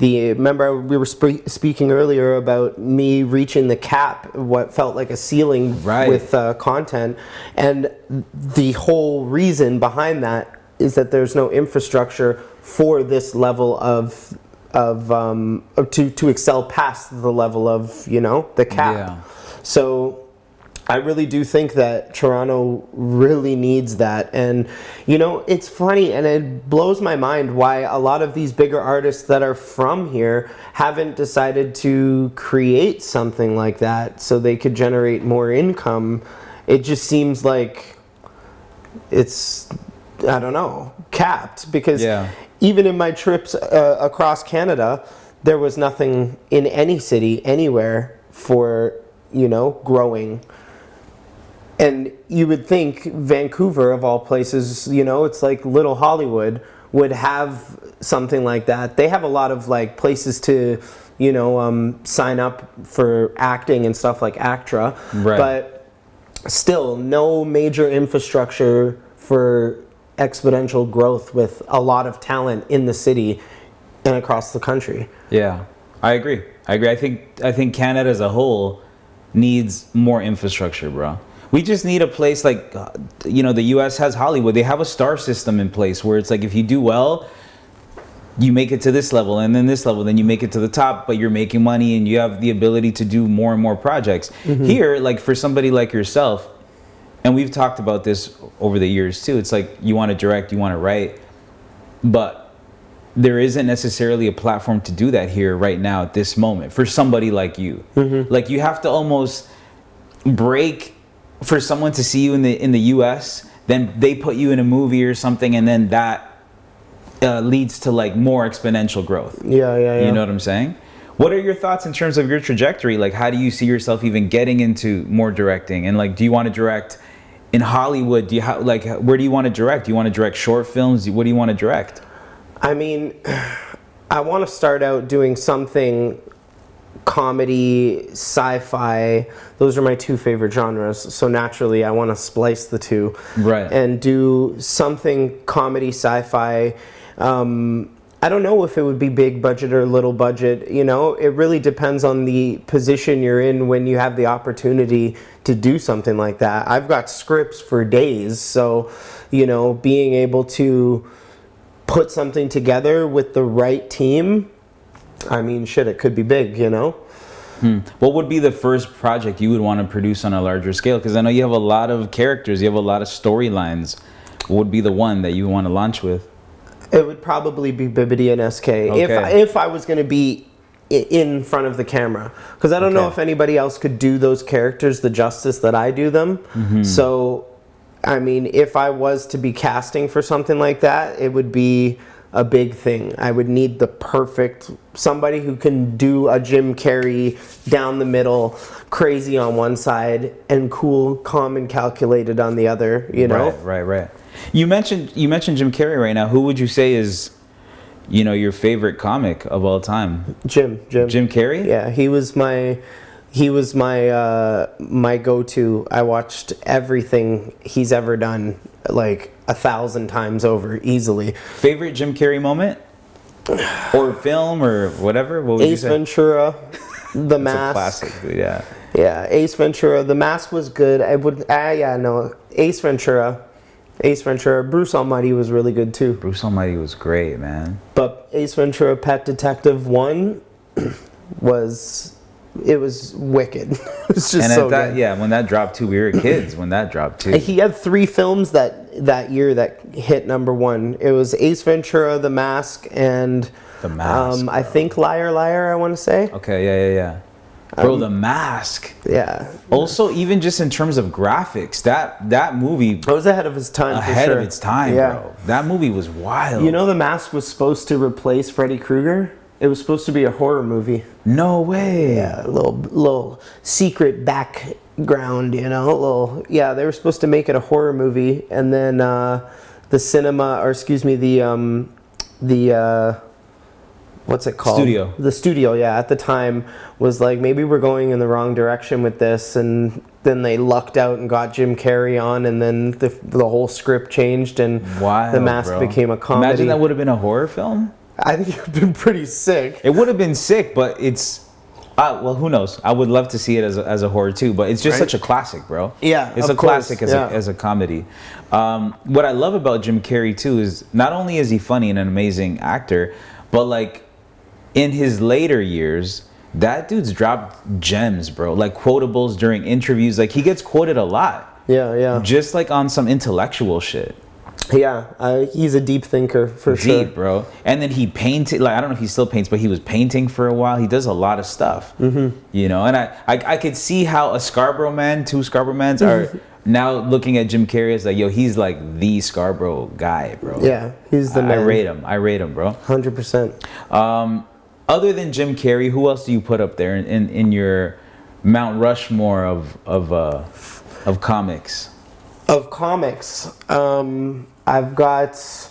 B: remember we were speaking earlier about me reaching the cap, what felt like a ceiling with content, and the whole reason behind that is that there's no infrastructure for this level to excel past the level of the cap. So I really do think that Toronto really needs that. And, it's funny, and it blows my mind why a lot of these bigger artists that are from here haven't decided to create something like that so they could generate more income. It just seems like it's, I don't know, capped. Because even in my trips across Canada, there was nothing in any city, anywhere for, growing. And you would think Vancouver, of all places, it's like little Hollywood, would have something like that. They have a lot of like places to, sign up for acting and stuff like ACTRA. But still, no major infrastructure for exponential growth with a lot of talent in the city and across the country. Yeah,
A: I agree. I think Canada as a whole needs more infrastructure, bro. We just need a place like, the US has Hollywood. They have a star system in place where it's like, if you do well, you make it to this level, and then this level, then you make it to the top, but you're making money and you have the ability to do more and more projects. Here, like for somebody like yourself, and we've talked about this over the years too, it's like you want to direct, you want to write, but there isn't necessarily a platform to do that here right now at this moment for somebody like you. Like, you have to almost break for someone to see you in the US, then they put you in a movie or something, and then that leads to like more exponential growth. Yeah. You know what I'm saying? What are your thoughts in terms of your trajectory? Like, how do you see yourself even getting into more directing? And like, do you want to direct in Hollywood? Do you where do you want to direct? Do you want to direct short films? What do you want to direct?
B: I mean, I want to start out doing something comedy, sci-fi. Those are my two favorite genres. So naturally, I want to splice the two,
A: Right.
B: and do something comedy, sci-fi. I don't know if it would be big budget or little budget. You know, it really depends on the position you're in when you have the opportunity to do something like that. I've got scripts for days, so you know, being able to put something together with the right team, I mean, shit, it could be big, you know?
A: What would be the first project you would want to produce on a larger scale? Because I know you have a lot of characters, you have a lot of storylines. What would be the one that you want to launch with?
B: It would probably be Bibbidi and SK.
A: Okay.
B: If I was going to be in front of the camera. Because I don't know
A: Okay.
B: if anybody else could do those characters the justice that I do them. So, I mean, if I was to be casting for something like that, it would be a big thing. I would need the perfect, somebody who can do a Jim Carrey down the middle, crazy on one side, and cool, calm, and calculated on the other, you know?
A: Right. You mentioned Jim Carrey right now. Who would you say is, you know, your favorite comic of all time?
B: Jim
A: Carrey?
B: Yeah, he was my go-to. I watched everything he's ever done like 1,000 times over easily.
A: Favorite Jim Carrey moment? Or film or whatever? What would you
B: Ace
A: say?
B: Ventura, The
A: It's a
B: Mask.
A: classic, yeah.
B: Yeah, Ace Ventura. The Mask was good. Ace Ventura. Bruce Almighty was really good too.
A: Bruce Almighty was great, man.
B: But Ace Ventura Pet Detective 1 was wicked. It was just
A: And
B: so
A: at that,
B: good.
A: yeah, when that dropped too, we were kids when that dropped too.
B: He had 3 films that year that hit #1. It was Ace Ventura, The Mask, and
A: The Mask,
B: I think Liar Liar, I want to say.
A: Okay, yeah. Bro, The Mask.
B: Yeah.
A: Also, even just in terms of graphics, that movie
B: It was ahead of his time, for
A: ahead
B: sure.
A: of its time,
B: Yeah.
A: bro. That movie was wild.
B: You know, The Mask was supposed to replace Freddy Krueger. It was supposed to be a horror movie.
A: No way.
B: Yeah, a little secret background, you know. They were supposed to make it a horror movie, and then the what's it called?
A: Studio.
B: The studio, yeah, at the time was like, maybe we're going in the wrong direction with this, and then they lucked out and got Jim Carrey on, and then the whole script changed, and
A: Wild,
B: The Mask
A: bro.
B: became a comedy.
A: Imagine that would have been a horror film.
B: I think it would have been pretty sick.
A: It would have been sick, but it's well, who knows? I would love to see it as a horror too, but it's just
B: Right?
A: such a classic, bro.
B: Yeah,
A: it's
B: of
A: a classic
B: course,
A: as a comedy. What I love about Jim Carrey too is not only is he funny and an amazing actor, but like in his later years, that dude's dropped gems, bro. Like quotables during interviews. Like he gets quoted a lot.
B: Yeah.
A: Just like on some intellectual shit.
B: Yeah, he's a deep thinker for sure.
A: Deep, bro. And then he painted, like, I don't know if he still paints, but he was painting for a while. He does a lot of stuff, you know. And I could see how a Scarborough man, 2 Scarborough mans are now looking at Jim Carrey as like, yo, he's like the Scarborough guy, bro.
B: Yeah, he's the man.
A: I rate him, bro.
B: 100%.
A: Other than Jim Carrey, who else do you put up there in your Mount Rushmore of comics?
B: Of comics, I've got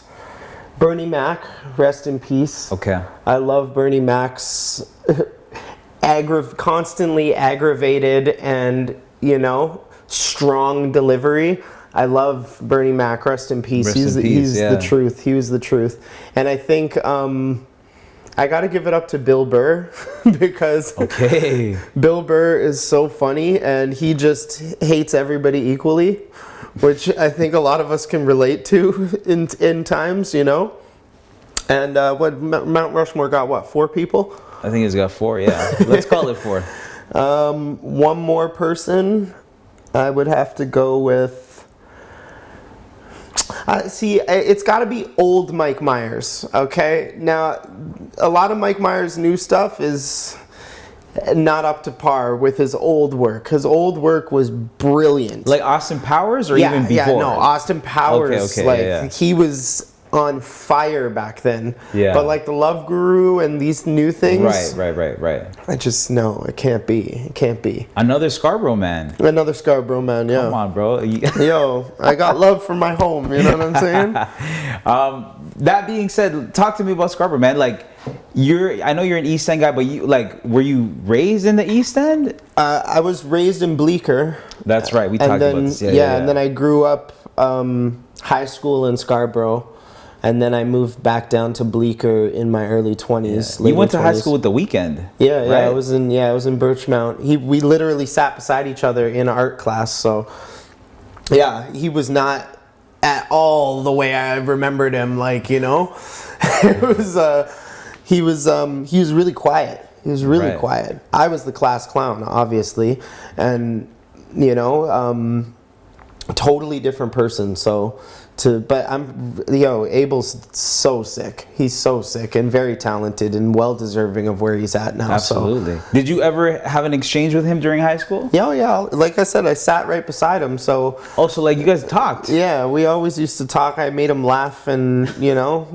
B: Bernie Mac, rest in peace.
A: Okay.
B: I love Bernie Mac's constantly aggravated and, you know, strong delivery. I love Bernie Mac, rest in peace.
A: Rest in peace,
B: He's
A: yeah.
B: the truth. He was the truth. And I think I got to give it up to Bill Burr because
A: Okay.
B: Bill Burr is so funny and he just hates everybody equally, which I think a lot of us can relate to in times, you know. And what Mount Rushmore got? What, 4 people?
A: I think he's got 4, yeah. Let's call it 4.
B: One more person, I would have to go with. It's got to be old Mike Myers, okay? Now, a lot of Mike Myers' new stuff is not up to par with his old work. His old work was brilliant.
A: Like Austin Powers or even before?
B: Yeah, no, Austin Powers.
A: Okay,
B: he was on fire back then.
A: Yeah.
B: But like the Love Guru and these new things.
A: Right.
B: I just, no, it can't be. It can't be.
A: Another Scarborough man.
B: Another Scarborough man, yeah.
A: Come on, bro.
B: Yo, I got love for my home, you know what I'm saying?
A: That being said, talk to me about Scarborough, man. Like, I know you're an East End guy, but were you raised in the East End?
B: I was raised in Bleecker.
A: That's right. We talked about this.
B: Yeah, and then I grew up high school in Scarborough, and then I moved back down to Bleecker in my early 20s.
A: You went to high school with the Weeknd.
B: Yeah,
A: right?
B: I was in Birchmount. We literally sat beside each other in art class. So, yeah, he was not at all the way I remembered him. Like, you know, it was he was really quiet. He was really quiet. I was the class clown, obviously, and you know, totally different person. But Abel's so sick. He's so sick and very talented and well deserving of where he's at now.
A: Absolutely. So. Did you ever have an exchange with him during high school?
B: Yeah. Like I said, I sat right beside him. So.
A: Also, like you guys talked.
B: Yeah, we always used to talk. I made him laugh, and you know,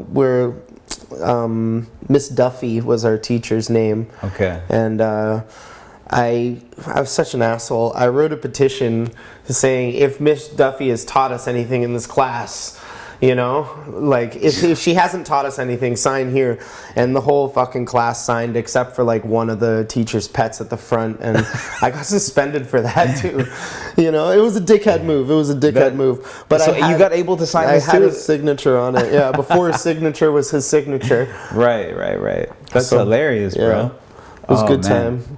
B: Miss Duffy was our teacher's name.
A: Okay.
B: And I was such an asshole. I wrote a petition saying, if Miss Duffy has taught us anything in this class, you know, like if she hasn't taught us anything, sign here. And the whole fucking class signed except for like one of the teacher's pets at the front, and I got suspended for that too. You know, it was a dickhead move. But
A: so you got able to sign this too?
B: I had his signature on it. Yeah, before his signature was his signature.
A: Right. That's hilarious, bro.
B: Yeah. It was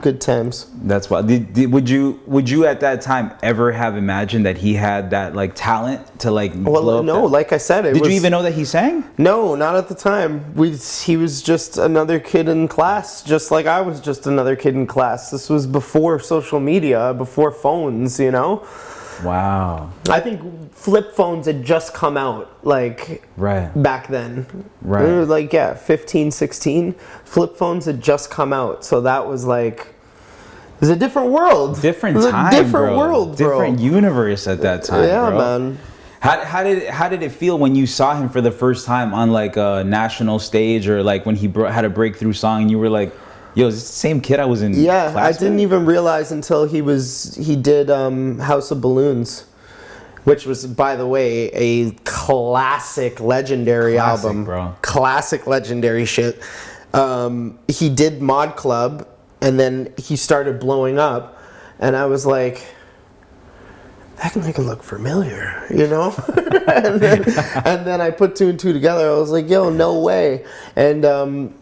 B: good times.
A: That's why. Would you at that time ever have imagined that he had that like talent to like?
B: Well, no. Like I said,
A: did you even know that he sang?
B: No, not at the time. He was just another kid in class, just like I was just another kid in class. This was before social media, before phones, you know.
A: Wow.
B: I think flip phones had just come out, like, back then.
A: Right.
B: They were like, 15, 16. Flip phones had just come out, so that was like, it was a different world.
A: Different time, bro. Different universe at that time,
B: yeah,
A: bro.
B: Man.
A: How did it feel when you saw him for the first time on like a national stage, or like when he had a breakthrough song and you were like, yo, is this the same kid I was in class with?
B: I didn't even realize until he did House of Balloons, which was, by the way, a classic, legendary album.
A: Bro. Classic,
B: legendary shit. He did Mod Club, and then he started blowing up, and I was like, that can make it look familiar, you know? and then I put two and two together. I was like, yo, no way. And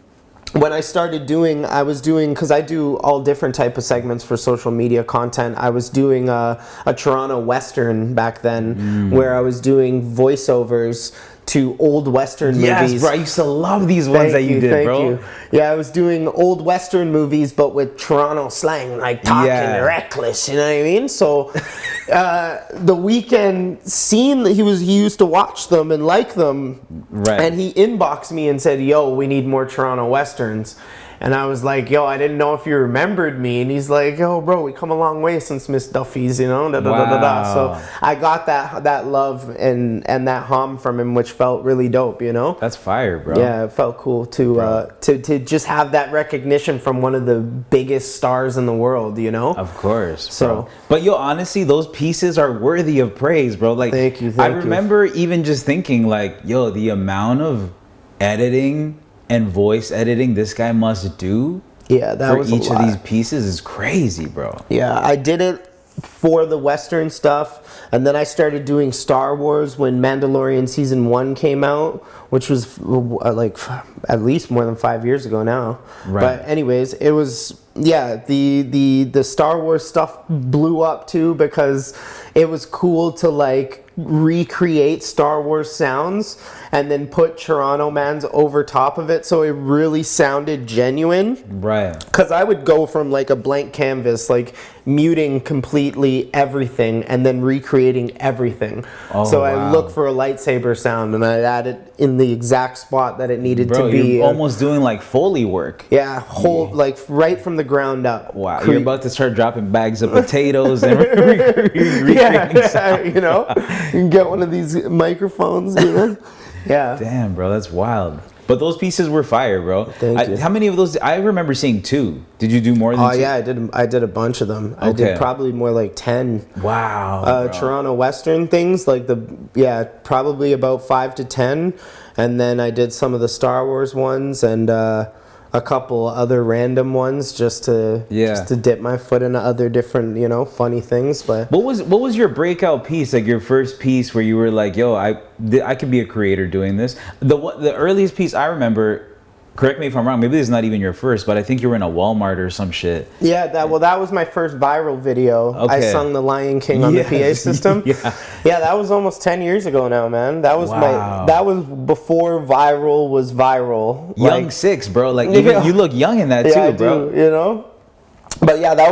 B: when I started because I do all different type of segments for social media content. I was doing a Toronto Western back then, where I was doing voiceovers to old Western movies.
A: Yes, bro. I used to love these ones that you did, bro.
B: You. Yeah, I was doing old Western movies, but with Toronto slang, like talking reckless, you know what I mean? So the Weeknd scene, he used to watch them and like them.
A: Right.
B: And he inboxed me and said, yo, we need more Toronto Westerns. And I was like, yo, I didn't know if you remembered me. And he's like, yo, bro, we come a long way since Miss Duffy's, you know? So I got that love and that hum from him, which felt really dope, you know?
A: That's fire, bro.
B: Yeah, it felt cool to just have that recognition from one of the biggest stars in the world, you know?
A: Of course, bro. But yo, honestly, those pieces are worthy of praise, bro. Like,
B: thank you.
A: I remember even just thinking, like, yo, the amount of editing and voice editing this guy must do
B: for
A: each of these pieces is crazy, bro.
B: Yeah, I did it for the Western stuff, and then I started doing Star Wars when Mandalorian Season 1 came out, which was like at least more than 5 years ago now. Right. But anyways, it was, the Star Wars stuff blew up too, because it was cool to like recreate Star Wars sounds and then put Toronto Mans over top of it, so it really sounded genuine.
A: Right.
B: Because I would go from like a blank canvas, like muting completely everything and then recreating everything. I look for a lightsaber sound and I'd add it in the exact spot that it needed to be.
A: You're almost doing like Foley work.
B: Yeah, like right from the ground up.
A: Wow, you're about to start dropping bags of potatoes and
B: you know, you can get one of these microphones, you know. Yeah.
A: Damn, bro, that's wild. But those pieces were fire, bro.
B: Thank you.
A: How many of those? I remember seeing 2. Did you do more than 2?
B: Oh yeah, I did a bunch of them. I
A: Okay.
B: did probably more like 10.
A: Wow. Bro.
B: Toronto Western things, like probably about 5 to 10. And then I did some of the Star Wars ones and a couple other random ones just to dip my foot into other different, funny things. But
A: What was your breakout piece, like your first piece where you were like, yo, I could be a creator doing this? The earliest piece I remember, correct me if I'm wrong, maybe this is not even your first, but I think you were in a Walmart or some shit.
B: yeah, that was my first viral video. I
A: Okay.
B: sung The Lion King on the PA system.
A: Yeah.
B: That was almost 10 years ago now, man. That was
A: Wow.
B: that was before viral was viral.
A: Young 6, bro. Like, even you look young in that too,
B: I
A: bro.
B: do, But yeah, that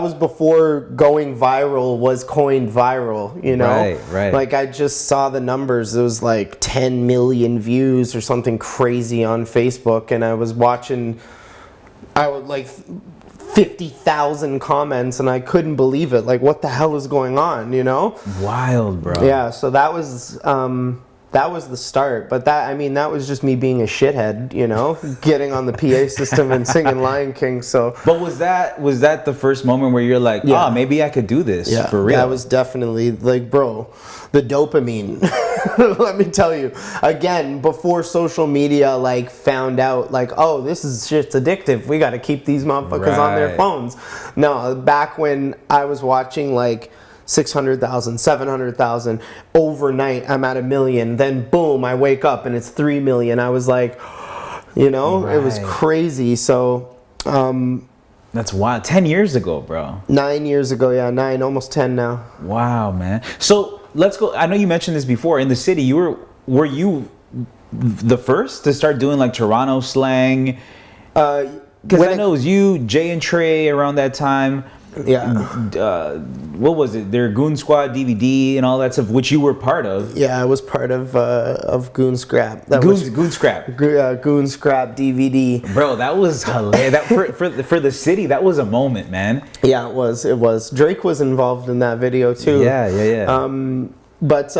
B: was before going viral was coined viral,
A: Right.
B: Like I just saw the numbers. It was like 10 million views or something crazy on Facebook, and I was watching, I would like 50,000 comments, and I couldn't believe it. Like, what the hell is going on,
A: Wild, bro.
B: Yeah, so that was the start, but that was just me being a shithead, getting on the PA system and singing Lion King. So,
A: But was that the first moment where you're like,
B: Yeah.
A: maybe I could do this
B: yeah,
A: for real?
B: that was definitely like, bro, the dopamine. Let me tell you, again, before social media like found out like, oh, this is shit's addictive. We got to keep these motherfuckers on their
A: Right.
B: phones. No, back when I was watching like 600,000, 700,000 overnight, I'm at 1 million. Then boom, I wake up and it's 3 million. I was like, it was
A: Right.
B: crazy. So,
A: That's wild. 10 years ago, bro.
B: 9 years ago, almost 10 now.
A: Wow, man. So let's go. I know you mentioned this before. In the city, were you the first to start doing like Toronto slang? Because I know it was you, Jay and Trey around that time.
B: Yeah.
A: What was it? Their Goon Squad DVD and all that stuff, which you were part of.
B: Yeah, I was part of Goon Scrap.
A: Goon Scrap.
B: Goon Scrap DVD.
A: Bro, that was hilarious. That for the city, that was a moment, man.
B: Yeah, it was. Drake was involved in that video too.
A: Yeah.
B: But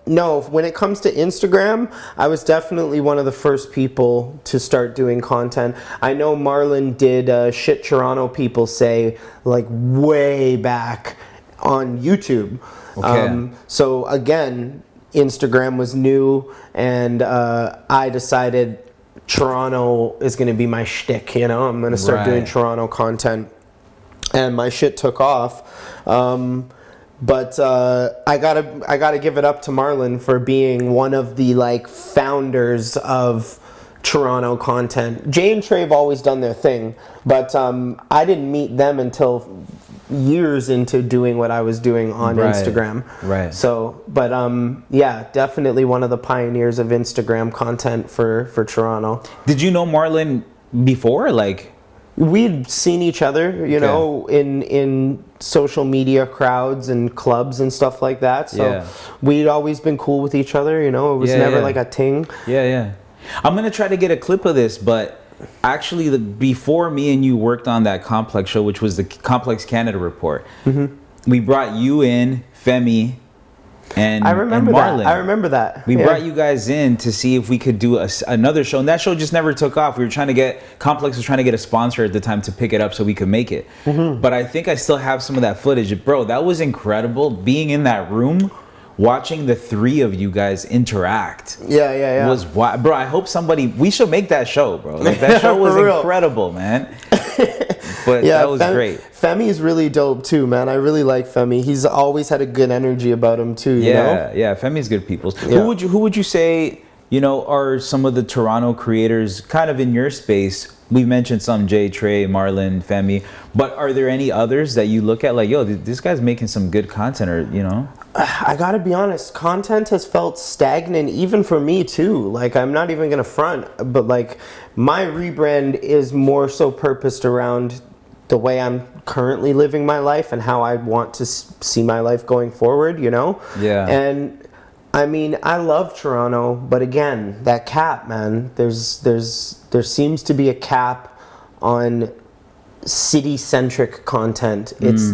B: no, when it comes to Instagram, I was definitely one of the first people to start doing content. I know Marlon did Shit Toronto People Say like way back on YouTube.
A: Okay.
B: So again, Instagram was new, and I decided Toronto is going to be my shtick. I'm going to start doing
A: Right.
B: Toronto content, and my shit took off. But I gotta give it up to Marlon for being one of the like founders of Toronto content. Jay and Trey have always done their thing, but I didn't meet them until years into doing what I was doing on
A: Right.
B: Instagram.
A: Right.
B: So, but yeah, definitely one of the pioneers of Instagram content for Toronto.
A: Did you know Marlon before? Like,
B: We'd seen each other, in social media crowds and clubs and stuff like that. So
A: Yeah.
B: we'd always been cool with each other, it was
A: Yeah,
B: never
A: yeah.
B: like a ting.
A: yeah. I'm gonna try to get a clip of this, but actually, before me and you worked on that Complex show, which was the Complex Canada report, we brought you in, Femi, and
B: I remember
A: Marlon.
B: that. I remember that.
A: We
B: Yeah.
A: brought you guys in to see if we could do another show, and that show just never took off. Complex was trying to get a sponsor at the time to pick it up so we could make it. But I think I still have some of that footage. Bro, that was incredible, being in that room, watching the 3 of you guys interact.
B: Yeah.
A: Was wild. Bro, I hope we should make that show, bro. Like, that show was
B: For real.
A: incredible, man. But
B: Yeah,
A: that was great.
B: Femi's really dope too, man. I really like Femi. He's always had a good energy about him too, you know?
A: Yeah, Femi's good people.
B: Yeah.
A: Who would you say, are some of the Toronto creators kind of in your space? We've mentioned some, Jay, Trey, Marlon, Femi, but are there any others that you look at like, yo, this guy's making some good content, or
B: I gotta be honest, content has felt stagnant even for me too. Like, I'm not even gonna front, but like, my rebrand is more so purposed around the way I'm currently living my life and how I want to see my life going forward,
A: Yeah.
B: And I mean, I love Toronto, but again, that cap, man, there seems to be a cap on city-centric content. It's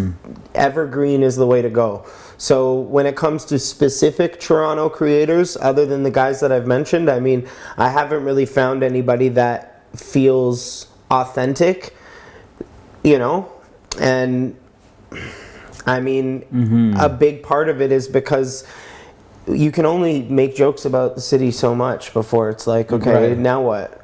B: evergreen is the way to go. So when it comes to specific Toronto creators, other than the guys that I've mentioned, I mean, I haven't really found anybody that feels authentic, you know? And I mean, a big part of it is because you can only make jokes about the city so much before it's like, okay,
A: Right.
B: now what?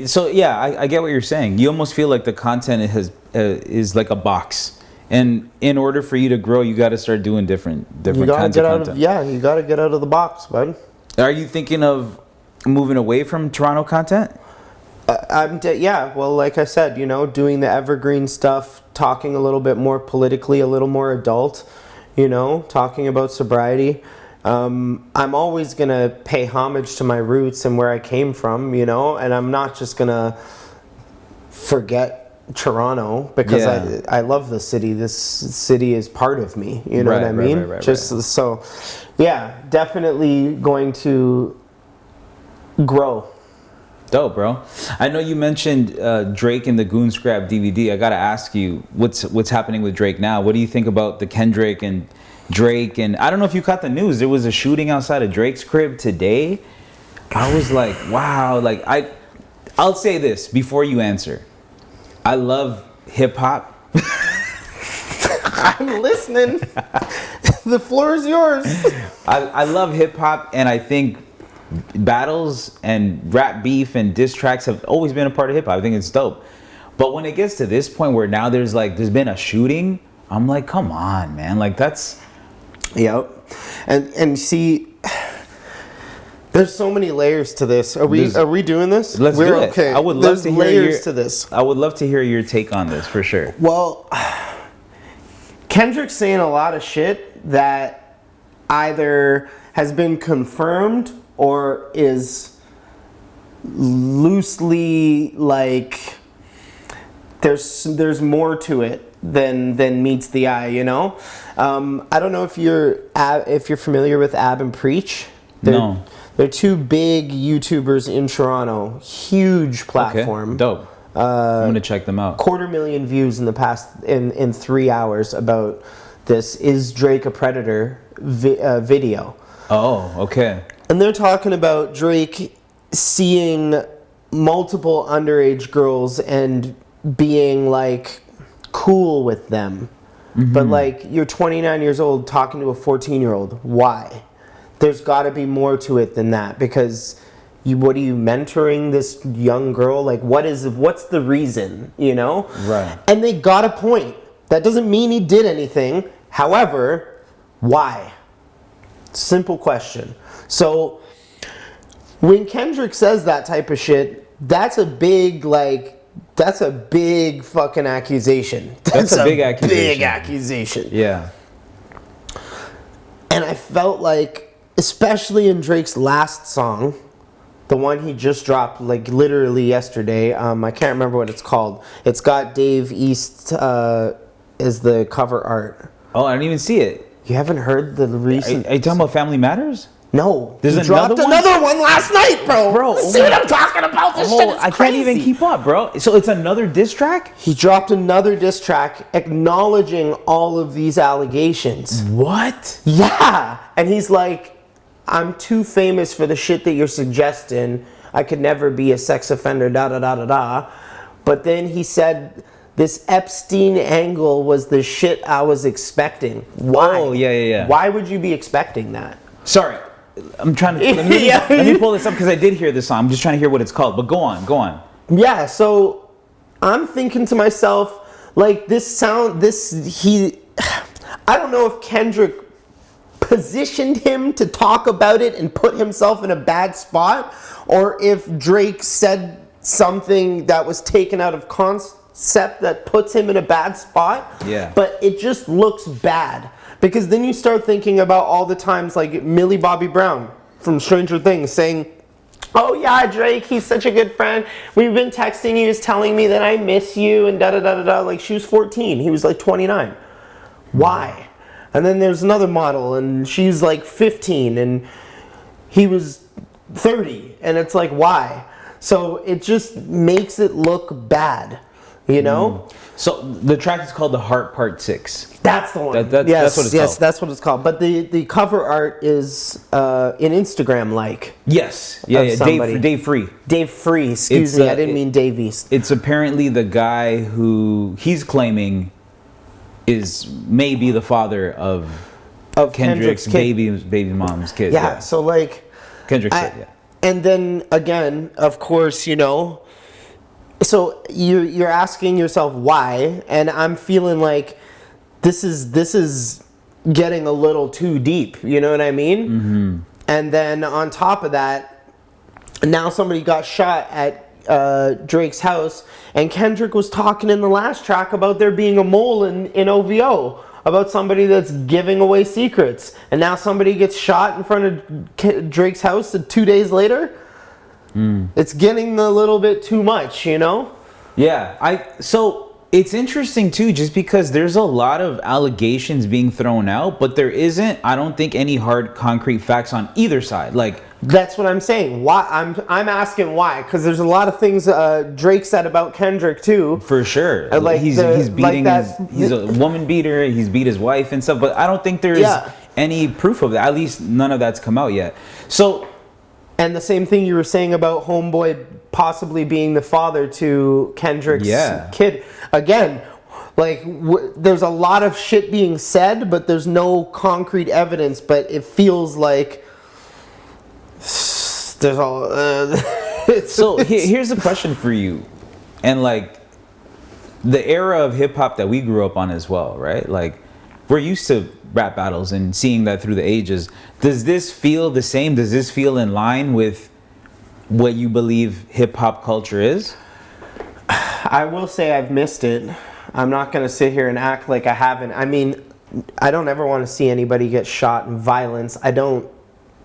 A: So yeah, I get what you're saying. You almost feel like the content is like a box, and in order for you to grow, you got to start doing different
B: You gotta
A: kinds
B: get
A: of
B: out
A: content.
B: of you gotta get out of the box, bud.
A: Are you thinking of moving away from Toronto content?
B: Well, like I said, you know, doing the evergreen stuff, talking a little bit more politically, a little more adult, you know, talking about sobriety. I'm always gonna pay homage to my roots and where I came from, you know, and I'm not just gonna forget Toronto because
A: Yeah.
B: I love the city. This city is part of me, you know what I mean? So, yeah, definitely going to grow.
A: Dope, bro. I know you mentioned Drake and the Goon Scrap DVD. I gotta ask you, what's happening with Drake now? What do you think about the Kendrick and Drake? And I don't know if you caught the news. There was a shooting outside of Drake's crib today. I was like, wow. Like I'll say this before you answer. I love hip hop.
B: I'm listening. The floor is yours.
A: I love hip hop, and I think battles and rap beef and diss tracks have always been a part of hip hop. I think it's dope. But when it gets to this point where now there's been a shooting, I'm like, come on, man. Like that's
B: Yep. And see, there's so many layers to this. Are we doing this?
A: Let's do it.
B: Okay.
A: I would love to hear
B: layers to this.
A: I would love to hear your take on this for sure.
B: Well, Kendrick's saying a lot of shit that either has been confirmed or is loosely like there's more to it than meets the eye, you know. I don't know if you're familiar with Ab and Preach.
A: No.
B: They're two big YouTubers in Toronto. Huge platform.
A: Okay. Dope. I'm gonna check them out.
B: 250,000 views in the past in 3 hours about this Is Drake a Predator video.
A: Oh, okay.
B: And they're talking about Drake seeing multiple underage girls and being like cool with them. But like, you're 29 years old talking to a 14-year-old. Why? There's got to be more to it than that, because what are you mentoring this young girl? Like, what's the reason, you know?
A: Right.
B: And they got a point. That doesn't mean he did anything. However, why? Simple question. So when Kendrick says that type of shit, that's a big fucking accusation.
A: That's a big accusation.
B: Big accusation.
A: Yeah.
B: And I felt like, especially in Drake's last song, the one he just dropped like literally yesterday, I can't remember what it's called. It's got Dave East as the cover art.
A: Oh, I didn't even see it.
B: You haven't heard the recent...
A: Are you talking about Family Matters?
B: No.
A: There's
B: he dropped another one last night, bro.
A: Bro,
B: See what I'm talking about? This shit is
A: I can't even
B: crazy.
A: keep up, bro. So it's another diss track?
B: He dropped another diss track acknowledging all of these allegations.
A: What?
B: Yeah. And he's like, I'm too famous for the shit that you're suggesting. I could never be a sex offender, da-da-da-da-da. But then he said, this Epstein angle was the shit I was expecting. Why?
A: Oh, yeah.
B: Why would you be expecting that?
A: Sorry. I'm trying to... Let me pull this up because I did hear this song. I'm just trying to hear what it's called. But go on.
B: Yeah, so I'm thinking to myself, like, I don't know if Kendrick positioned him to talk about it and put himself in a bad spot, or if Drake said something that was taken out of concept that puts him in a bad spot.
A: Yeah.
B: But it just looks bad. Because then you start thinking about all the times like Millie Bobby Brown from Stranger Things saying, oh yeah, Drake, he's such a good friend. We've been texting you, he's telling me that I miss you and da-da-da-da-da. Like, she was 14, he was like 29. Why? And then there's another model and she's like 15 and he was 30. And it's like, why? So it just makes it look bad. You know?
A: So the track is called The Heart Part 6.
B: That's the one.
A: That's what it's called.
B: That's what it's called. But the cover art is in Instagram-like.
A: Yes.
B: somebody.
A: Dave Free.
B: Dave Free, excuse me, I didn't mean Davies.
A: It's apparently the guy who he's claiming is maybe the father of Kendrick's baby mom's kid.
B: Yeah, so like...
A: Kendrick's kid, yeah.
B: And then again, of course, you know... So you're asking yourself why, and I'm feeling like this is getting a little too deep. You know what I mean? Mm-hmm. And then on top of that, now somebody got shot at Drake's house, and Kendrick was talking in the last track about there being a mole in OVO, about somebody that's giving away secrets, and now somebody gets shot in front of Drake's house 2 days later. It's getting a little bit too much, you know?
A: Yeah, so it's interesting too, just because there's a lot of allegations being thrown out, but there isn't, I don't think, any hard concrete facts on either side. Like,
B: that's what I'm saying. Why? I'm asking why, because there's a lot of things Drake said about Kendrick too.
A: For sure,
B: like
A: he's beating he's a woman beater. He's beat his wife and stuff, but I don't think there's any proof of that. At least none of that's come out yet. So.
B: And the same thing you were saying about Homeboy possibly being the father to Kendrick's kid. Again, like, there's a lot of shit being said, but there's no concrete evidence. But it feels like there's all...
A: So here's a question for you. And, like, the era of hip-hop that we grew up on as well, right? Like, we're used to rap battles and seeing that through the ages. Does this feel the same? Does this feel in line with what you believe hip-hop culture is?
B: I will say I've missed it. I'm not going to sit here and act like I haven't. I mean, I don't ever want to see anybody get shot in violence. I don't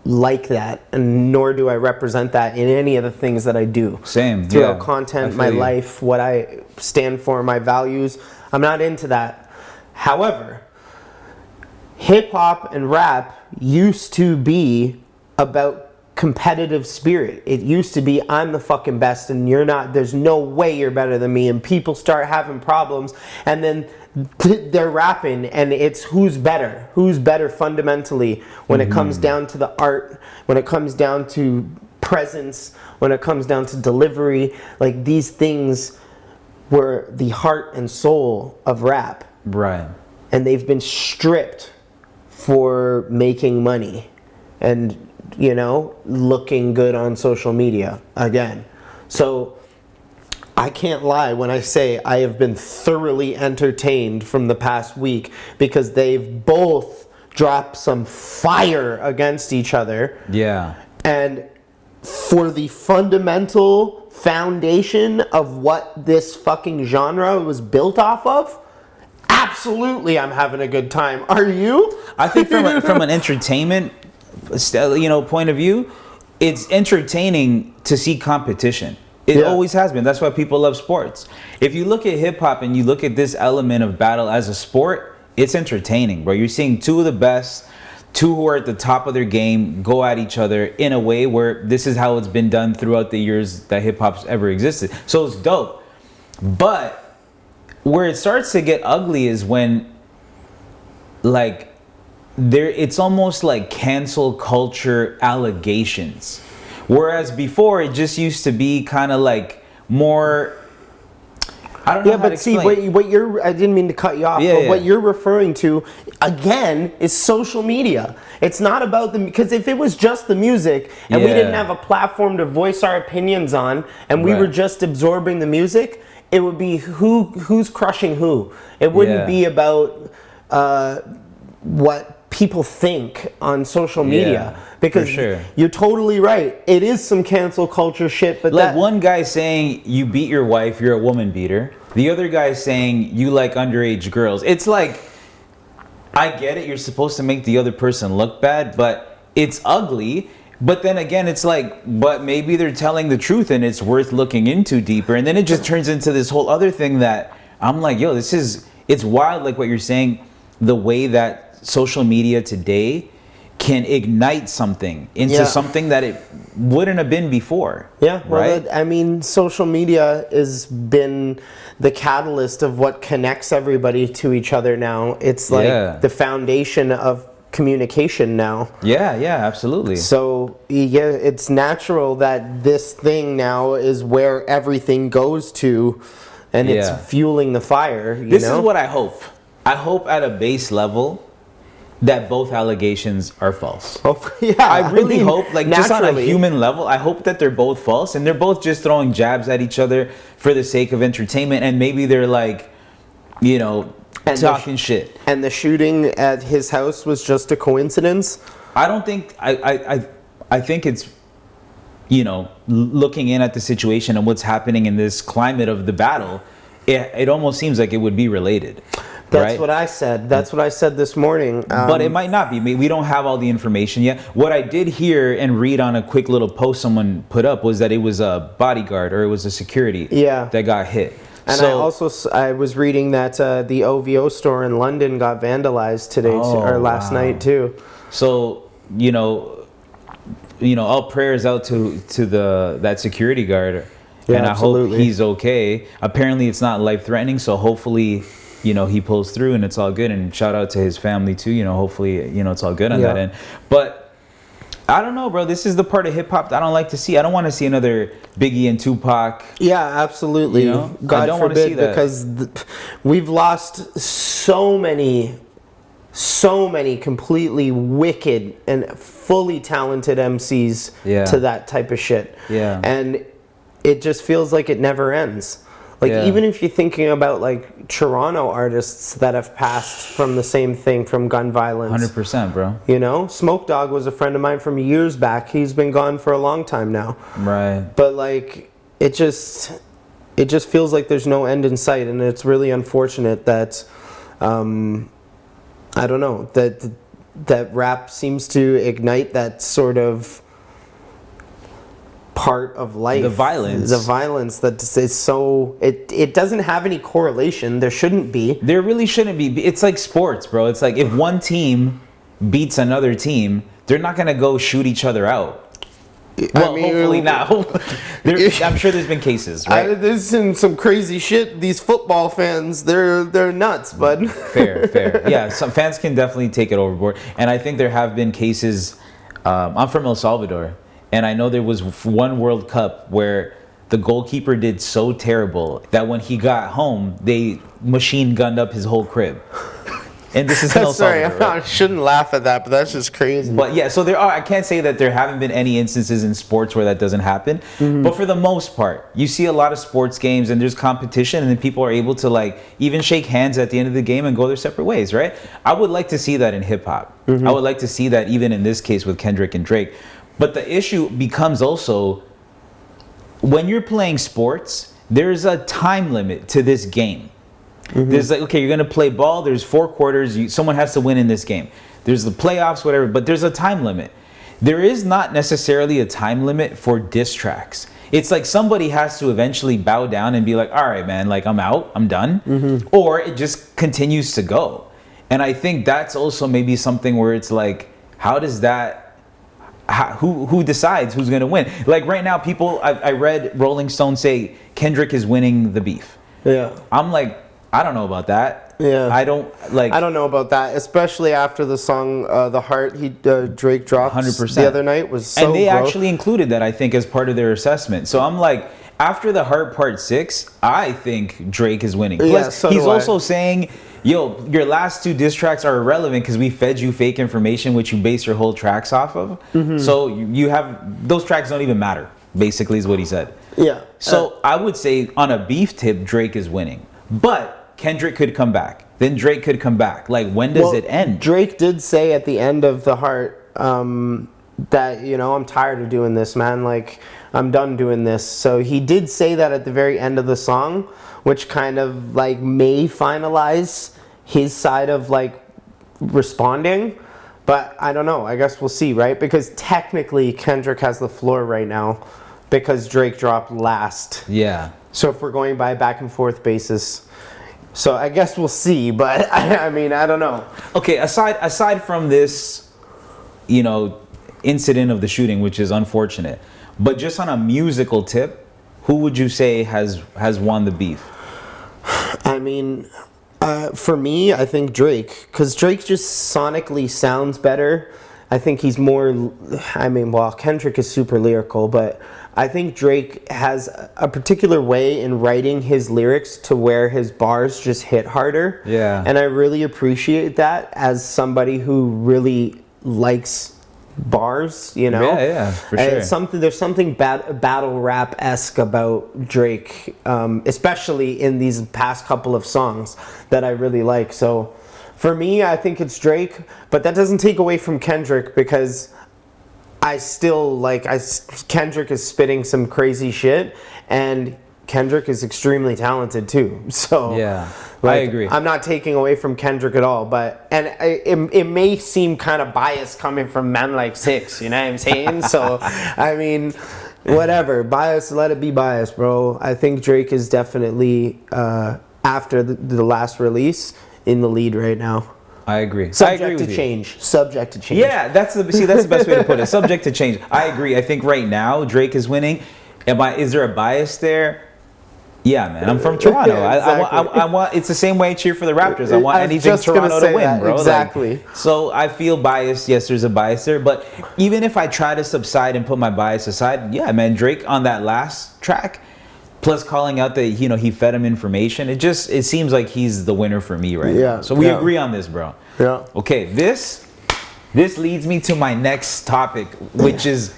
B: like that, and nor do I represent that in any of the things that I do.
A: Same.
B: Throughout content, my life, what I stand for, my values. I'm not into that. However, hip-hop and rap used to be about competitive spirit. It used to be, I'm the fucking best and you're not, there's no way you're better than me, and people start having problems, and then they're rapping and it's who's better fundamentally when it comes down to the art, when it comes down to presence, when it comes down to delivery. Like, these things were the heart and soul of rap.
A: Right. And
B: they've been stripped for making money and, you know, looking good on social media again. So I can't lie when I say I have been thoroughly entertained from the past week, because they've both dropped some fire against each other.
A: Yeah.
B: And for the fundamental foundation of what this fucking genre was built off of, absolutely, I'm having a good time. Are you?
A: I think from an entertainment, point of view, it's entertaining to see competition. It always has been. That's why people love sports. If you look at hip hop and you look at this element of battle as a sport, it's entertaining, bro. You're seeing two of the best, two who are at the top of their game, go at each other in a way where this is how it's been done throughout the years that hip hop's ever existed. So it's dope. But where it starts to get ugly is when, like, it's almost like cancel culture allegations. Whereas before, it just used to be kind of like more, I don't know how to explain.
B: Yeah, but see, what you're, I didn't mean to cut you off, but what you're referring to, again, is social media. It's not about because if it was just the music, and we didn't have a platform to voice our opinions on, and we were just absorbing the music, it would be who's crushing who. It wouldn't be about what people think on social media. Because you're totally right. It is some cancel culture shit, but
A: like one guy saying you beat your wife, you're a woman beater. The other guy saying you like underage girls. It's like, I get it, you're supposed to make the other person look bad, but it's ugly. But then again, it's like, but maybe they're telling the truth and it's worth looking into deeper. And then it just turns into this whole other thing that I'm like, yo, it's wild, like what you're saying, the way that social media today can ignite something into something that it wouldn't have been before.
B: Yeah, well,
A: right?
B: I mean, social media has been the catalyst of what connects everybody to each other now. It's like the foundation of communication now.
A: Yeah, absolutely.
B: So, yeah, it's natural that this thing now is where everything goes to, and it's fueling the fire.
A: This is what I hope. I hope at a base level that both allegations are false.
B: Oh, yeah.
A: I really hope, like, just on a
B: naturally.
A: human level, I hope that they're both false and they're both just throwing jabs at each other for the sake of entertainment, and maybe they're like, you know, talking shit.
B: And the shooting at his house was just a coincidence?
A: I don't think, I think it's, you know, looking in at the situation and what's happening in this climate of the battle, it almost seems like it would be related.
B: That's what I said. That's what I said this morning.
A: But it might not be. We don't have all the information yet. What I did hear and read on a quick little post someone put up was that it was a bodyguard or it was a security that got hit.
B: And I was reading that the OVO store in London got vandalized today or last night too.
A: So, you know, all prayers out to that security guard.
B: Yeah,
A: and I
B: absolutely.
A: hope he's okay. Apparently it's not life threatening, so hopefully, you know, he pulls through and it's all good. And shout out to his family too. You know, hopefully, you know, it's all good on that end. But I don't know, bro. This is the part of hip hop that I don't like to see. I don't want to see another Biggie and Tupac.
B: Yeah, absolutely.
A: You know?
B: God
A: I don't
B: forbid,
A: want to see that.
B: because we've lost so many completely wicked and fully talented MCs to that type of shit.
A: Yeah.
B: And it just feels like it never ends. Like, even if you're thinking about, like, Toronto artists that have passed from the same thing, from gun violence.
A: 100%, bro.
B: You know? Smoke Dogg was a friend of mine from years back. He's been gone for a long time now.
A: Right.
B: But, like, it just feels like there's no end in sight. And it's really unfortunate that, I don't know, that rap seems to ignite that sort of part of life.
A: The violence
B: that is so, it doesn't have any correlation. There shouldn't be.
A: There really shouldn't be. It's like sports, bro. It's like if one team beats another team, they're not gonna go shoot each other out. Well, hopefully not. I'm sure there's been cases, right?
B: There's some crazy shit. These football fans, they're nuts, bud.
A: Fair. Yeah, some fans can definitely take it overboard, and I think there have been cases. I'm from El Salvador. And I know there was one World Cup where the goalkeeper did so terrible that when he got home, they machine gunned up his whole crib. And this is in El Salvador,
B: Sorry, I shouldn't laugh at that, but that's just crazy.
A: But yeah, so I can't say that there haven't been any instances in sports where that doesn't happen. Mm-hmm. But for the most part, you see a lot of sports games and there's competition and then people are able to, like, even shake hands at the end of the game and go their separate ways, right? I would like to see that in hip hop. Mm-hmm. I would like to see that even in this case with Kendrick and Drake. But the issue becomes also, when you're playing sports, there's a time limit to this game. Mm-hmm. There's like, okay, you're going to play ball. There's 4 quarters. Someone has to win in this game. There's the playoffs, whatever, but there's a time limit. There is not necessarily a time limit for diss tracks. It's like somebody has to eventually bow down and be like, all right, man, like I'm out, I'm done. Mm-hmm. Or it just continues to go. And I think that's also maybe something where it's like, how does that, who decides who's going to win? Like right now, I read Rolling Stone say Kendrick is winning the beef.
B: Yeah.
A: I'm like, I don't know about that.
B: Yeah.
A: I don't know
B: about that, especially after the song The Heart Drake dropped
A: 100%.
B: The other night was so
A: And they actually included that, I think, as part of their assessment. So I'm like, after The Heart Part 6, I think Drake is winning. Plus,
B: yeah, so
A: he's also saying, yo, your last 2 diss tracks are irrelevant because we fed you fake information which you base your whole tracks off of. Mm-hmm. So you have, those tracks don't even matter, basically is what he said.
B: Yeah.
A: So I would say on a beef tip, Drake is winning. But Kendrick could come back. Then Drake could come back. Like, when does it end?
B: Drake did say at the end of The Heart that, you know, I'm tired of doing this, man. Like, I'm done doing this. So he did say that at the very end of the song, which kind of like may finalize his side of like responding. But I don't know. I guess we'll see, right? Because technically Kendrick has the floor right now because Drake dropped last.
A: Yeah.
B: So if we're going by back and forth basis, so I guess we'll see. But I mean, I don't know.
A: Okay, aside from this, incident of the shooting, which is unfortunate. But just on a musical tip, who would you say has won the beef?
B: I mean, for me, I think Drake, because Drake just sonically sounds better. I think he's more, Kendrick is super lyrical, but I think Drake has a particular way in writing his lyrics to where his bars just hit harder.
A: Yeah.
B: And I really appreciate that as somebody who really likes bars,
A: Yeah, for sure.
B: There's something battle rap-esque about Drake, especially in these past couple of songs that I really like. So for me, I think it's Drake, but that doesn't take away from Kendrick, because I still Kendrick is spitting some crazy shit, and Kendrick is extremely talented too. So
A: yeah, I agree.
B: I'm not taking away from Kendrick at all, but it may seem kind of biased coming from men like Six, you know what I'm saying? So I mean, whatever, bias, let it be biased, bro. I think Drake is definitely after the last release in the lead right now.
A: I agree.
B: Subject to change. Subject to change.
A: Yeah, that's the best way to put it. Subject to change. I agree. I think right now Drake is winning. Is there a bias there? Yeah, man. I'm from Toronto.
B: Exactly.
A: I want. It's the same way I cheer for the Raptors. I want anything Toronto to win, bro.
B: Exactly.
A: So I feel biased. Yes, there's a bias there. But even if I try to subside and put my bias aside, yeah, man. Drake on that last track, plus calling out that he fed him information. It seems like he's the winner for me right now. So we agree on this, bro.
B: Yeah.
A: Okay. This leads me to my next topic, which is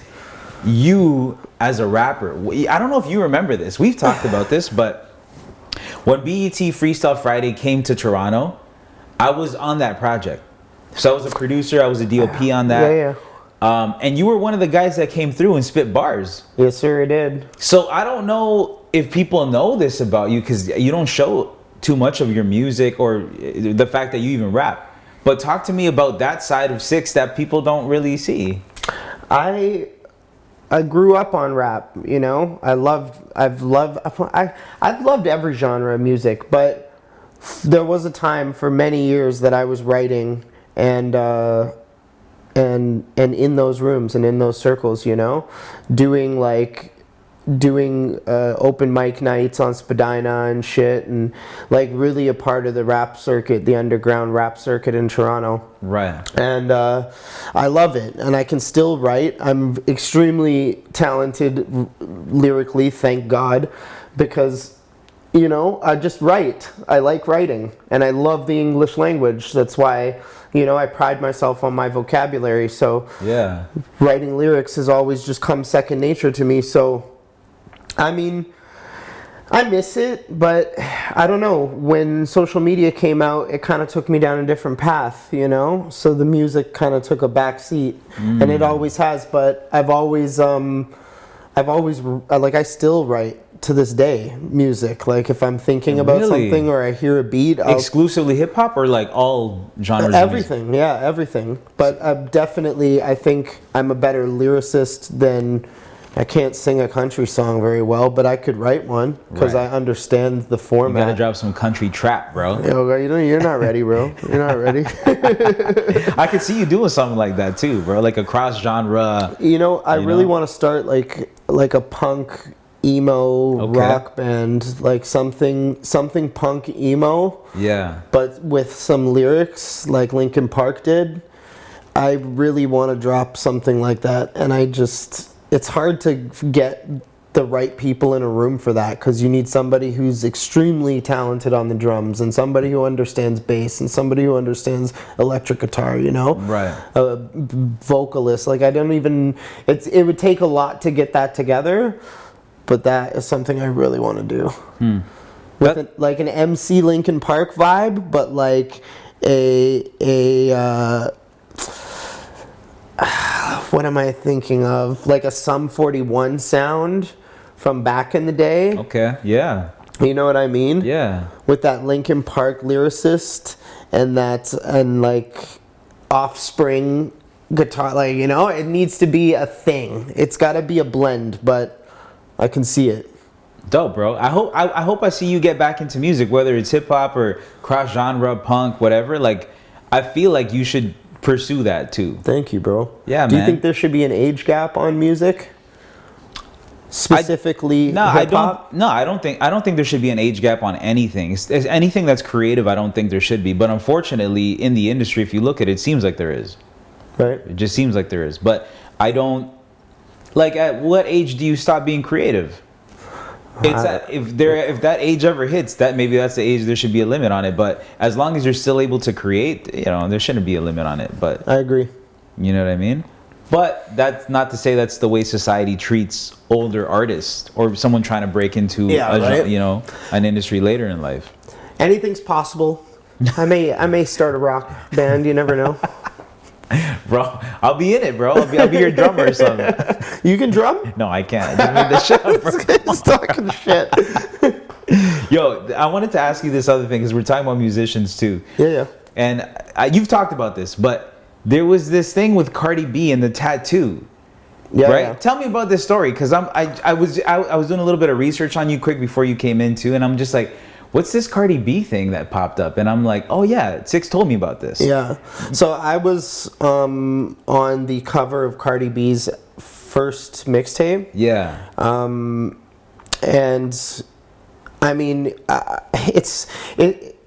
A: you as a rapper. I don't know if you remember this. We've talked about this, but when BET Freestyle Friday came to Toronto, I was on that project. So I was a producer. I was a DOP on that.
B: Yeah.
A: And you were one of the guys that came through and spit bars.
B: Yes, sir, I did.
A: So I don't know if people know this about you, because you don't show too much of your music or the fact that you even rap. But talk to me about that side of Six that people don't really see.
B: I grew up on rap, I've loved every genre of music, but there was a time for many years that I was writing and in those rooms and in those circles, doing open mic nights on Spadina and shit, and really a part of the rap circuit, the underground rap circuit in Toronto.
A: Right.
B: And I love it, and I can still write. I'm extremely talented lyrically, thank God, because I just write. I like writing, and I love the English language. That's why I pride myself on my vocabulary. So
A: yeah,
B: writing lyrics has always just come second nature to me. So I mean, I miss it, but I don't know. When social media came out, it kind of took me down a different path, So the music kind of took a back seat, and it always has. But I still write to this day music. Like if I'm thinking about something or I hear a beat,
A: exclusively hip hop or all genres.
B: Everything, yeah, everything. But I think I'm a better lyricist than. I can't sing a country song very well, but I could write one because I understand the format.
A: You gotta drop some country trap, bro.
B: You're not ready, bro. You're not ready.
A: I could see you doing something like that too, bro. Like a cross genre.
B: I really want to start like a punk emo rock band, like something punk emo. Yeah. But with some lyrics, like Linkin Park did. I really want to drop something like that, and it's hard to get the right people in a room for that, because you need somebody who's extremely talented on the drums, and somebody who understands bass, and somebody who understands electric guitar, Right. A vocalist. It would take a lot to get that together, but that is something I really want to do. With an MC Linkin Park vibe, but like what am I thinking of? Like a Sum 41 sound from back in the day.
A: Okay, yeah.
B: You know what I mean?
A: Yeah.
B: With that Linkin Park lyricist and Offspring guitar, it needs to be a thing. It's got to be a blend, but I can see it.
A: Dope, bro. I hope I see you get back into music, whether it's hip hop or cross genre, punk, whatever. I feel like you should pursue that too.
B: Thank you, bro.
A: Yeah,
B: Do you
A: man.
B: think there should be an age gap on music? Specifically,
A: No, I
B: hip-hop?
A: don't. No, I don't think there should be an age gap on anything. Anything that's creative, I don't think there should be. But unfortunately, in the industry, if you look at it, it seems like there is.
B: Right.
A: It just seems like there is. But I don't. Like, at what age do you stop being creative? If that age ever hits, maybe that's the age there should be a limit on it. But as long as you're still able to create, there shouldn't be a limit on it. But
B: I agree.
A: you know what I mean? But that's not to say that's the way society treats older artists or someone trying to break into an industry later in life.
B: Anything's possible. I may start a rock band. You never know.
A: Bro, I'll be in it, bro. I'll be your drummer or something.
B: You can drum?
A: No, I can't. I just made this shit up, bro.
B: He's talking shit.
A: Yo, I wanted to ask you this other thing because we're talking about musicians too.
B: Yeah.
A: And you've talked about this, but there was this thing with Cardi B and the tattoo.
B: Yeah.
A: Right?
B: Yeah.
A: Tell me about this story because I was doing a little bit of research on you quick before you came in too, and I'm just like, what's this Cardi B thing that popped up? And I'm like, oh yeah, Six told me about this.
B: Yeah. So I was on the cover of Cardi B's first mixtape.
A: Yeah.
B: And I mean,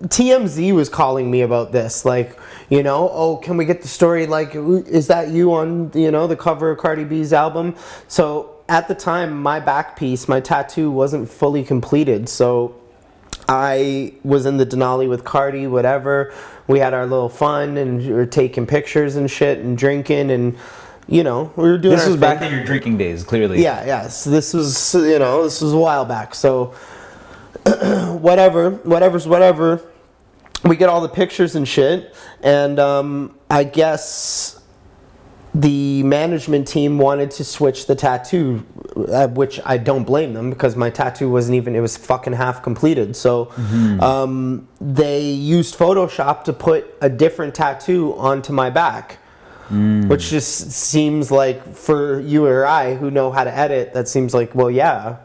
B: TMZ was calling me about this, like, oh, can we get the story? Like, is that you on, the cover of Cardi B's album? So at the time, my back piece, my tattoo wasn't fully completed. So I was in the Denali with Cardi, whatever. We had our little fun and we were taking pictures and shit and drinking and, we were doing.
A: This was back in your drinking days, clearly.
B: Yeah. So this was, this was a while back. So whatever's whatever. We get all the pictures and shit, and I guess the management team wanted to switch the tattoo, which I don't blame them because my tattoo it was fucking half completed. So they used Photoshop to put a different tattoo onto my back. Which just seems like, for you or I who know how to edit, that seems like, well, yeah,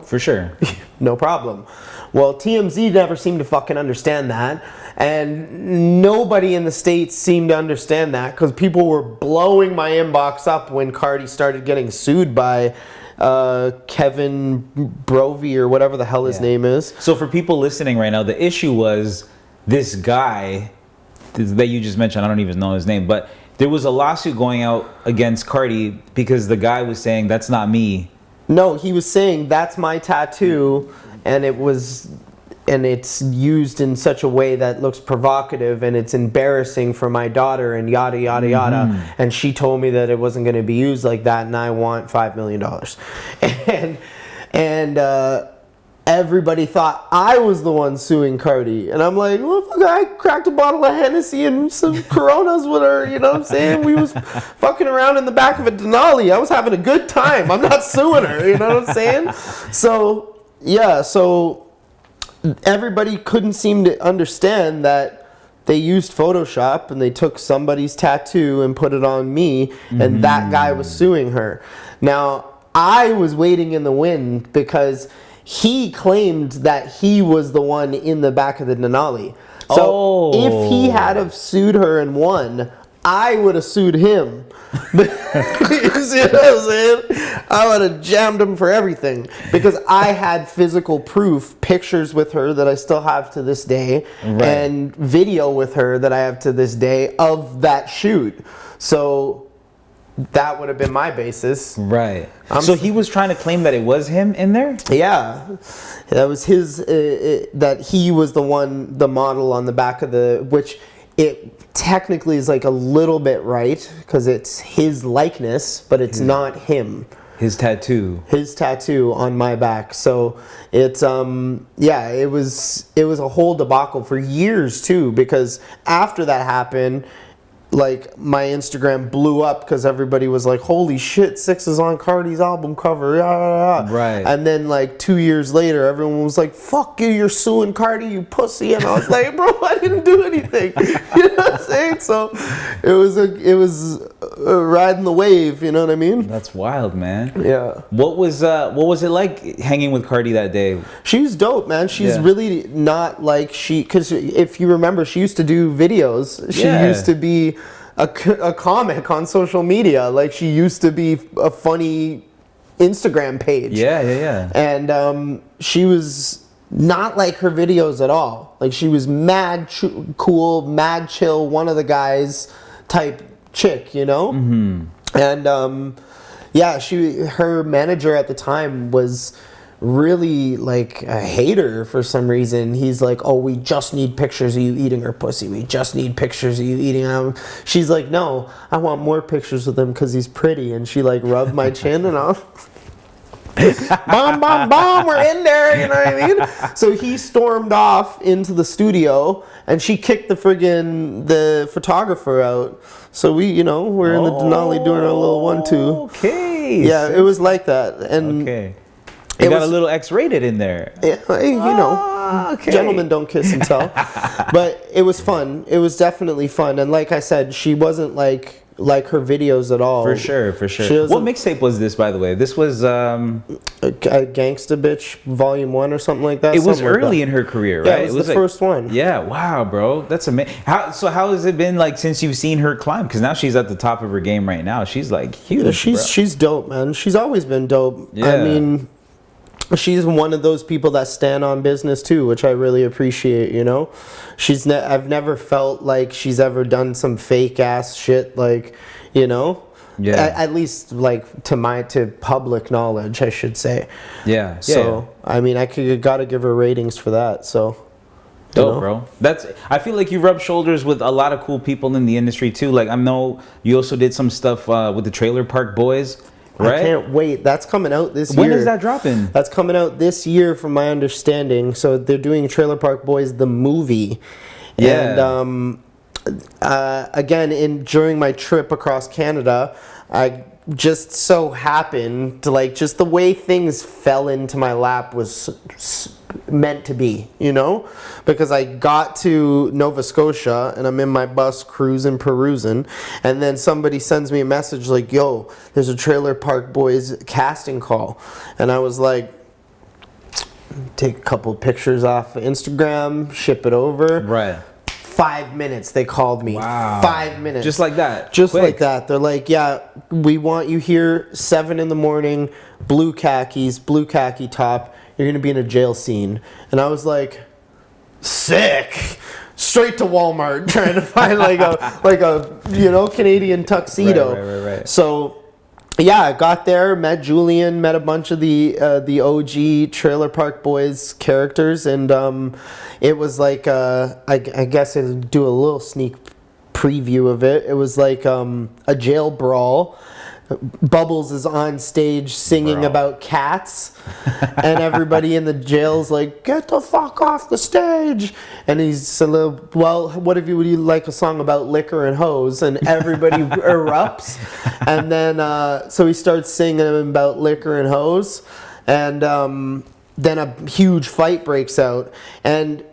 A: For sure.
B: no problem. Well, TMZ never seemed to fucking understand that, and nobody in the States seemed to understand that because people were blowing my inbox up when Cardi started getting sued by Kevin Brovey or whatever the hell his name is.
A: So for people listening right now, the issue was this guy that you just mentioned, I don't even know his name, but there was a lawsuit going out against Cardi because the guy was saying, that's not me.
B: No, he was saying, that's my tattoo, and it's used in such a way that looks provocative and it's embarrassing for my daughter and yada, yada, yada. And she told me that it wasn't going to be used like that and I want $5 million. And everybody thought I was the one suing Cardi. And I'm like, well, fuck, I cracked a bottle of Hennessy and some Coronas with her, you know what I'm saying? We was fucking around in the back of a Denali. I was having a good time. I'm not suing her, you know what I'm saying? So, yeah, everybody couldn't seem to understand that they used Photoshop and they took somebody's tattoo and put it on me, and that guy was suing her. Now, I was waiting in the wind because he claimed that he was the one in the back of the Denali. So if he had have sued her and won, I would have sued him. You see what I'm saying? I would have jammed him for everything because I had physical proof, pictures with her that I still have to this day, and video with her that I have to this day of that shoot. So that would have been my basis.
A: Right. So he was trying to claim that it was him in there?
B: Yeah. That was his, that he was the model on the back of which it technically is like a little bit right because it's his likeness, but it's not him.
A: His tattoo
B: on my back. So it's it was a whole debacle for years too, because after that happened, like, my Instagram blew up because everybody was like, holy shit, Six is on Cardi's album cover.
A: Right.
B: And then, like, 2 years later, everyone was like, fuck you, you're suing Cardi, you pussy. And I was like, bro, I didn't do anything. You know what I'm saying? So it was riding the wave, you know what I mean?
A: That's wild, man.
B: Yeah.
A: What was it like hanging with Cardi that day?
B: She's dope, man. She's really not like because if you remember, she used to do videos. She used to be a comic on social media. Like, she used to be a funny Instagram page.
A: Yeah.
B: And she was not like her videos at all. Like, she was mad cool, mad chill, one of the guys type chick, you know? And yeah, her manager at the time was really like a hater for some reason. He's like, oh, we just need pictures of you eating her pussy. We just need pictures of you eating him. She's like, no, I want more pictures with him because he's pretty. And she like rubbed my chin and all. Bomb, bomb, bomb, we're in there, you know what I mean? So he stormed off into the studio and she kicked the photographer out. So we're in the Denali doing our little 1-2.
A: Okay.
B: Yeah, it was like that. And
A: okay. It got a little X-rated in there.
B: Yeah,
A: okay.
B: Gentlemen don't kiss and tell. But it was fun. It was definitely fun. And like I said, she wasn't like her videos at all.
A: For sure. What mixtape was this, by the way? This was
B: a Gangsta Bitch Volume 1 or something like that.
A: It was early in her career, right?
B: Yeah, it was the first one.
A: Yeah, wow, bro. That's amazing. How has it been like since you've seen her climb? Because now she's at the top of her game right now. She's like huge.
B: Yeah, she's dope, man. She's always been dope.
A: Yeah.
B: I mean, she's one of those people that stand on business too, which I really appreciate, you know? I've never felt like she's ever done some fake ass shit, like, you know?
A: Yeah.
B: At least like to public knowledge, I should say.
A: Yeah.
B: So, I mean, gotta give her ratings for that, so.
A: Dope, bro. I feel like you rub shoulders with a lot of cool people in the industry too. Like, I know you also did some stuff with the Trailer Park Boys. Right?
B: I can't wait. That's coming out this year.
A: When is that dropping?
B: That's coming out this year, from my understanding. So they're doing Trailer Park Boys the movie.
A: Yeah.
B: And again, during my trip across Canada, I just so happened to just the way things fell into my lap was meant to be, you know, because I got to Nova Scotia and I'm in my bus cruising, perusing, and then somebody sends me a message like, yo, there's a Trailer Park Boys casting call. And I was like, take a couple of pictures off of Instagram, ship it over.
A: Right.
B: 5 minutes they called me.
A: Wow.
B: 5 minutes.
A: Just like that.
B: Just
A: Quick.
B: like that. They're like, yeah, we want you here 7 a.m, blue khakis, blue khaki top. You're gonna be in a jail scene. And I was like, sick. Straight to Walmart trying to find like a Canadian tuxedo.
A: Right.
B: So yeah, I got there, met Julian, met a bunch of the OG Trailer Park Boys characters, and it was like I guess I'll do a little sneak preview of it. It was like a jail brawl. Bubbles is on stage singing about cats, and everybody in the jail's like, get the fuck off the stage. And he's a little, well, would you like a song about liquor and hoes? And everybody erupts. And then so he starts singing about liquor and hoes, and then a huge fight breaks out. And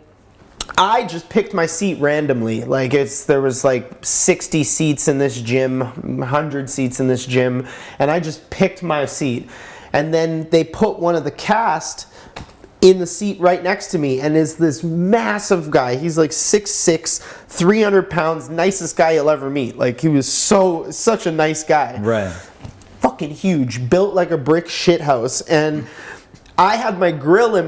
B: I just picked my seat randomly. There was 60 seats in this gym, 100 seats in this gym, and I just picked my seat. And then they put one of the cast in the seat right next to me, and is this massive guy. He's 6'6", 300 pounds, nicest guy you'll ever meet. He was such a nice guy.
A: Right.
B: Fucking huge, built like a brick shithouse. And I had my grill in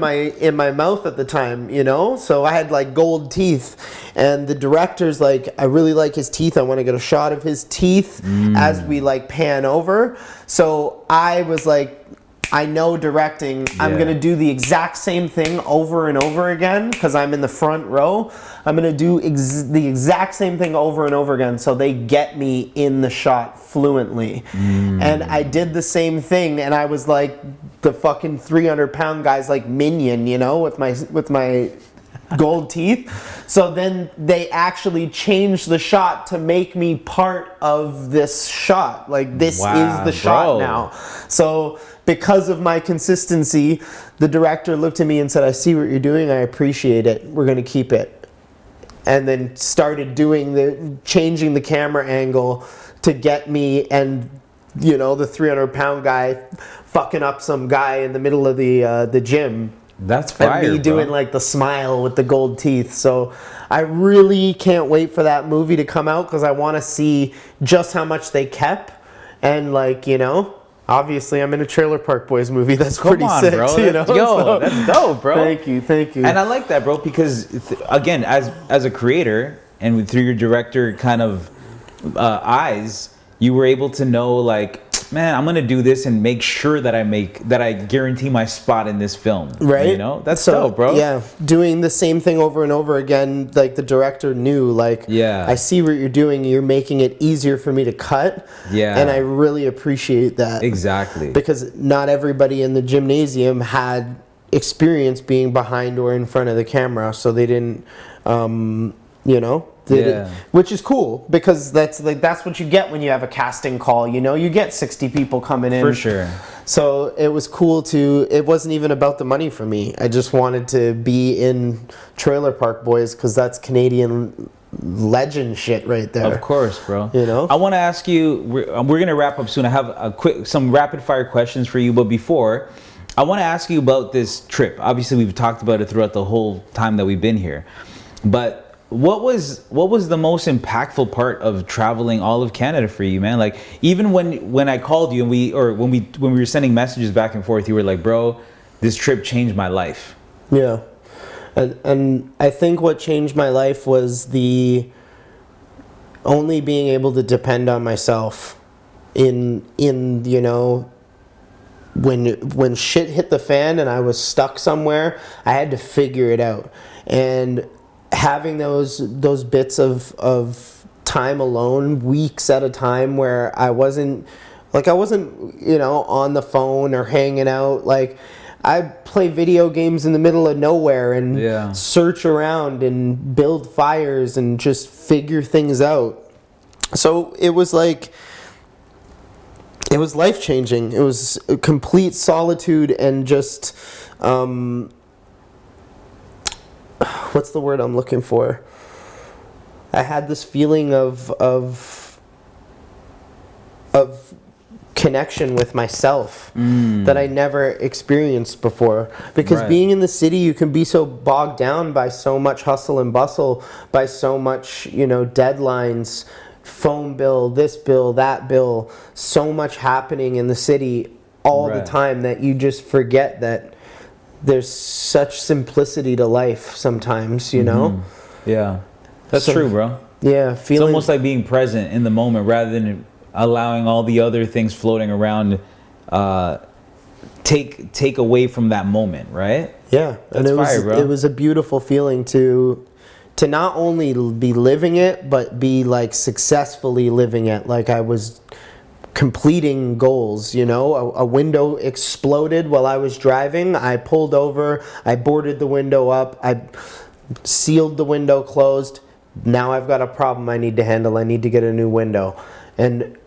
B: my mouth at the time, you know, so I had gold teeth, and the director's like, I really like his teeth. I want to get a shot of his teeth as we pan over. So I was like, I know directing. Yeah. I'm going to do the exact same thing over and over again because I'm in the front row. I'm going to do the exact same thing over and over again so they get me in the shot fluently. And I did the same thing, and I was like the fucking 300-pound guy's minion, you know, with my gold teeth. So then they actually changed the shot to make me part of this shot. This is the shot now. So because of my consistency, the director looked at me and said, I see what you're doing. I appreciate it. We're going to keep it. And then started changing the camera angle to get me and, you know, the 300-pound guy fucking up some guy in the middle of the gym.
A: That's fire,
B: and me doing
A: bro.
B: like the smile with the gold teeth. So I really can't wait for that movie to come out because I want to see just how much they kept. And like, you know, obviously I'm in a Trailer Park Boys movie. That's
A: Come
B: pretty
A: on,
B: sick,
A: bro.
B: you know? So-
A: That's dope, bro.
B: Thank you.
A: And I like that, bro, because again, as a creator and through your director kind of eyes, you were able to know, like, man, I'm gonna do this and make sure that I guarantee my spot in this film.
B: Right?
A: You know, that's dope, bro.
B: Yeah, doing the same thing over and over again. Like the director knew, like,
A: Yeah.
B: I see what you're doing. You're making it easier for me to cut.
A: Yeah.
B: And I really appreciate that.
A: Exactly.
B: Because not everybody in the gymnasium had experience being behind or in front of the camera, so they didn't, you know. Which is cool because that's what you get when you have a casting call. You know, you get 60 people coming in
A: For sure.
B: So it was cool to. It wasn't even about the money for me. I just wanted to be in Trailer Park Boys because that's Canadian legend shit right there.
A: Of course, bro.
B: You know?
A: I want to ask you. We're gonna wrap up soon. I have some rapid fire questions for you, but before, I want to ask you about this trip. Obviously, we've talked about it throughout the whole time that we've been here, but what was the most impactful part of traveling all of Canada for you, man? Like, even when I called you and when we were sending messages back and forth, you were like, bro, this trip changed my life.
B: Yeah. And I think what changed my life was the only being able to depend on myself in you know, when shit hit the fan and I was stuck somewhere, I had to figure it out. And having those bits of time alone, weeks at a time, where I wasn't, you know, on the phone or hanging out. Like, I play video games in the middle of nowhere and search around and build fires and just figure things out. So it was like, it was life-changing. It was a complete solitude and just, what's the word I'm looking for? I had this feeling of connection with myself that I never experienced before. Because being in the city, you can be so bogged down by so much hustle and bustle, by so much, you know, deadlines, phone bill, this bill, that bill, so much happening in the city all the time that you just forget that there's such simplicity to life sometimes, you know?
A: Yeah. That's true, bro.
B: Yeah,
A: It's almost like being present in the moment rather than allowing all the other things floating around take away from that moment, right?
B: Yeah.
A: That's fire, bro.
B: It was a beautiful feeling to not only be living it, but be like successfully living it. Like I was completing goals, you know. A window exploded while I was driving. I pulled over, I boarded the window up, I sealed the window closed. Now I've got a problem I need to handle. I need to get a new window. And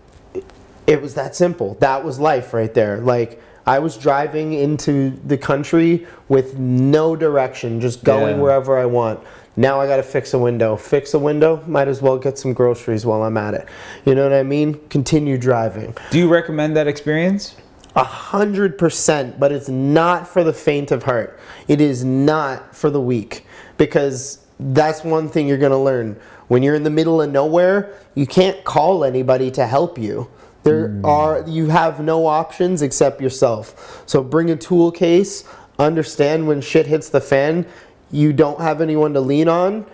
B: it was that simple. That was life right there. Like, I was driving into the country with no direction, just going wherever I want. Now I got to fix a window. Fix a window, might as well get some groceries while I'm at it. You know what I mean? Continue driving.
A: Do you recommend that experience?
B: 100%, but it's not for the faint of heart. It is not for the weak, because that's one thing you're going to learn. When you're in the middle of nowhere, you can't call anybody to help you. You have no options except yourself. So bring a tool case, understand when shit hits the fan, you don't have anyone to lean on,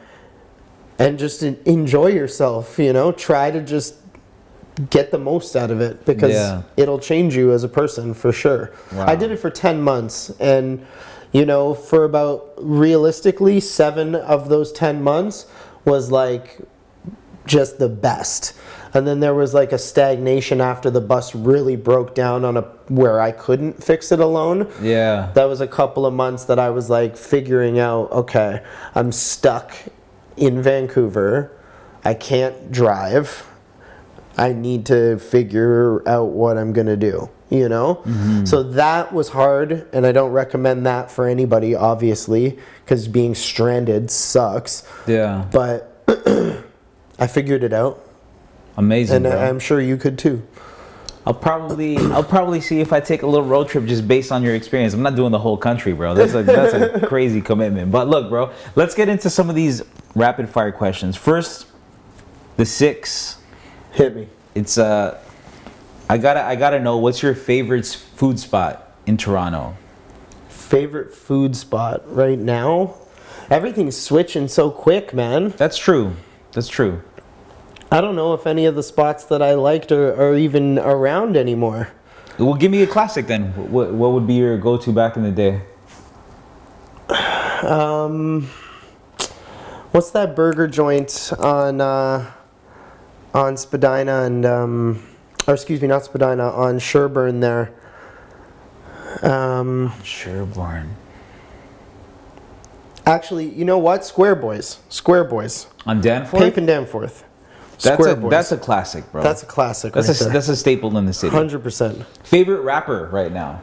B: and just enjoy yourself, you know? Try to just get the most out of it, because it'll change you as a person for sure.
A: Wow.
B: I did it for 10 months, and you know, for about, realistically, 7 of those 10 months was like just the best. And then there was like a stagnation after the bus really broke down where I couldn't fix it alone.
A: Yeah.
B: That was a couple of months that I was like figuring out, okay, I'm stuck in Vancouver. I can't drive. I need to figure out what I'm going to do, you know? So that was hard, and I don't recommend that for anybody, obviously, because being stranded sucks.
A: Yeah.
B: But I figured it out.
A: Amazing,
B: And
A: bro.
B: I'm sure you could too.
A: I'll probably see if I take a little road trip just based on your experience. I'm not doing the whole country, bro. That's a crazy commitment. But look, bro, let's get into some of these rapid fire questions. First, the 6.
B: Hit me.
A: It's I gotta know, what's your favorite food spot in Toronto?
B: Favorite food spot right now? Everything's switching so quick, man.
A: That's true. That's true.
B: I don't know if any of the spots that I liked are even around anymore.
A: Well, give me a classic then. What would be your go-to back in the day?
B: What's that burger joint on Spadina and or excuse me, not Spadina, on Sherburne there?
A: Sherborne.
B: Actually, you know what? Square Boys.
A: On Danforth?
B: Pape and Danforth.
A: That's a classic, bro.
B: That's a classic.
A: That's a staple in the city.
B: 100%.
A: Favorite rapper right now?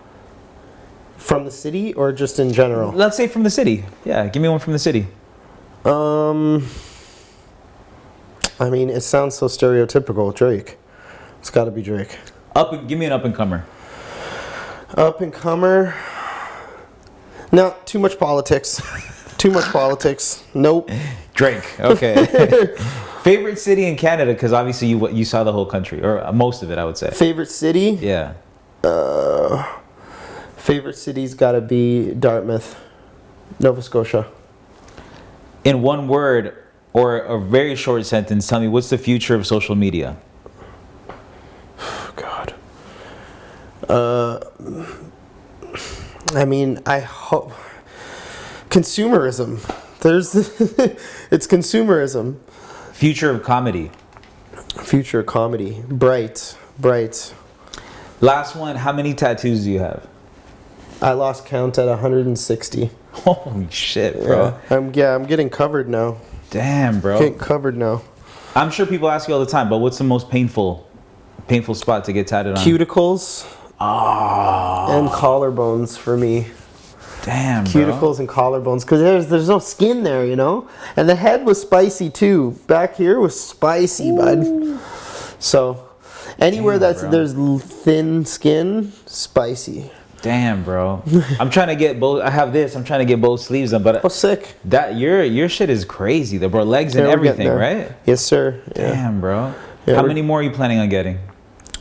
B: From the city or just in general?
A: Let's say from the city. Yeah, give me one from the city.
B: I mean, it sounds so stereotypical. Drake. It's got to be Drake.
A: Give me an up-and-comer.
B: Up-and-comer. No, too much politics. Too much politics. Nope.
A: Drake. Okay. Favorite city in Canada? Because obviously you saw the whole country, or most of it, I would say.
B: Favorite city?
A: Yeah.
B: Favorite city's got to be Dartmouth, Nova Scotia.
A: In one word or a very short sentence, tell me, what's the future of social media?
B: Oh, God. I mean, I hope consumerism. It's consumerism.
A: Future of comedy.
B: Future of comedy. Bright.
A: Last one. How many tattoos do you have?
B: I lost count at 160.
A: Holy shit, bro.
B: Yeah, I'm getting covered now.
A: Damn, bro.
B: Getting covered now.
A: I'm sure people ask you all the time, but what's the most painful spot to get tatted on?
B: Cuticles. And collarbones for me.
A: Damn, bro.
B: Cuticles and collarbones, because there's no skin there, you know. And the head was spicy too. Back here was spicy, bud. So anywhere there's thin skin, spicy.
A: Damn, bro. I'm trying to get both. I have this. I'm trying to get both sleeves done, but
B: sick.
A: That your shit is crazy, though, bro. Legs and everything, right?
B: Yes, sir. Yeah.
A: Damn, bro.
B: Yeah,
A: How many more are you planning on getting?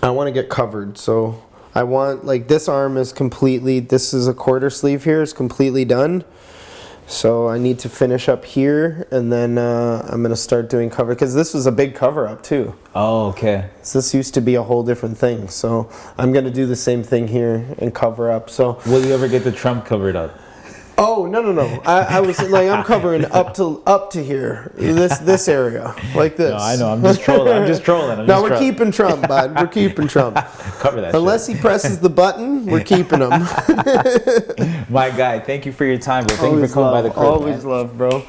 B: I want to get covered, so I want, like, this arm is completely, this is a quarter sleeve here, it's completely done. So I need to finish up here, and then I'm going to start doing cover, because this was a big cover up too.
A: Oh, okay.
B: So this used to be a whole different thing. So I'm going to do the same thing here and cover up. So
A: will you ever get the Trump covered up?
B: Oh, no. I was like, I'm covering up to here, this area, like this.
A: No, I know. I'm just trolling.
B: No, we're keeping Trump, bud. We're keeping Trump.
A: Cover that
B: Unless he presses the button, we're keeping him.
A: My guy, thank you for your time, bro. Thank you for coming by the crib.
B: Always love, bro.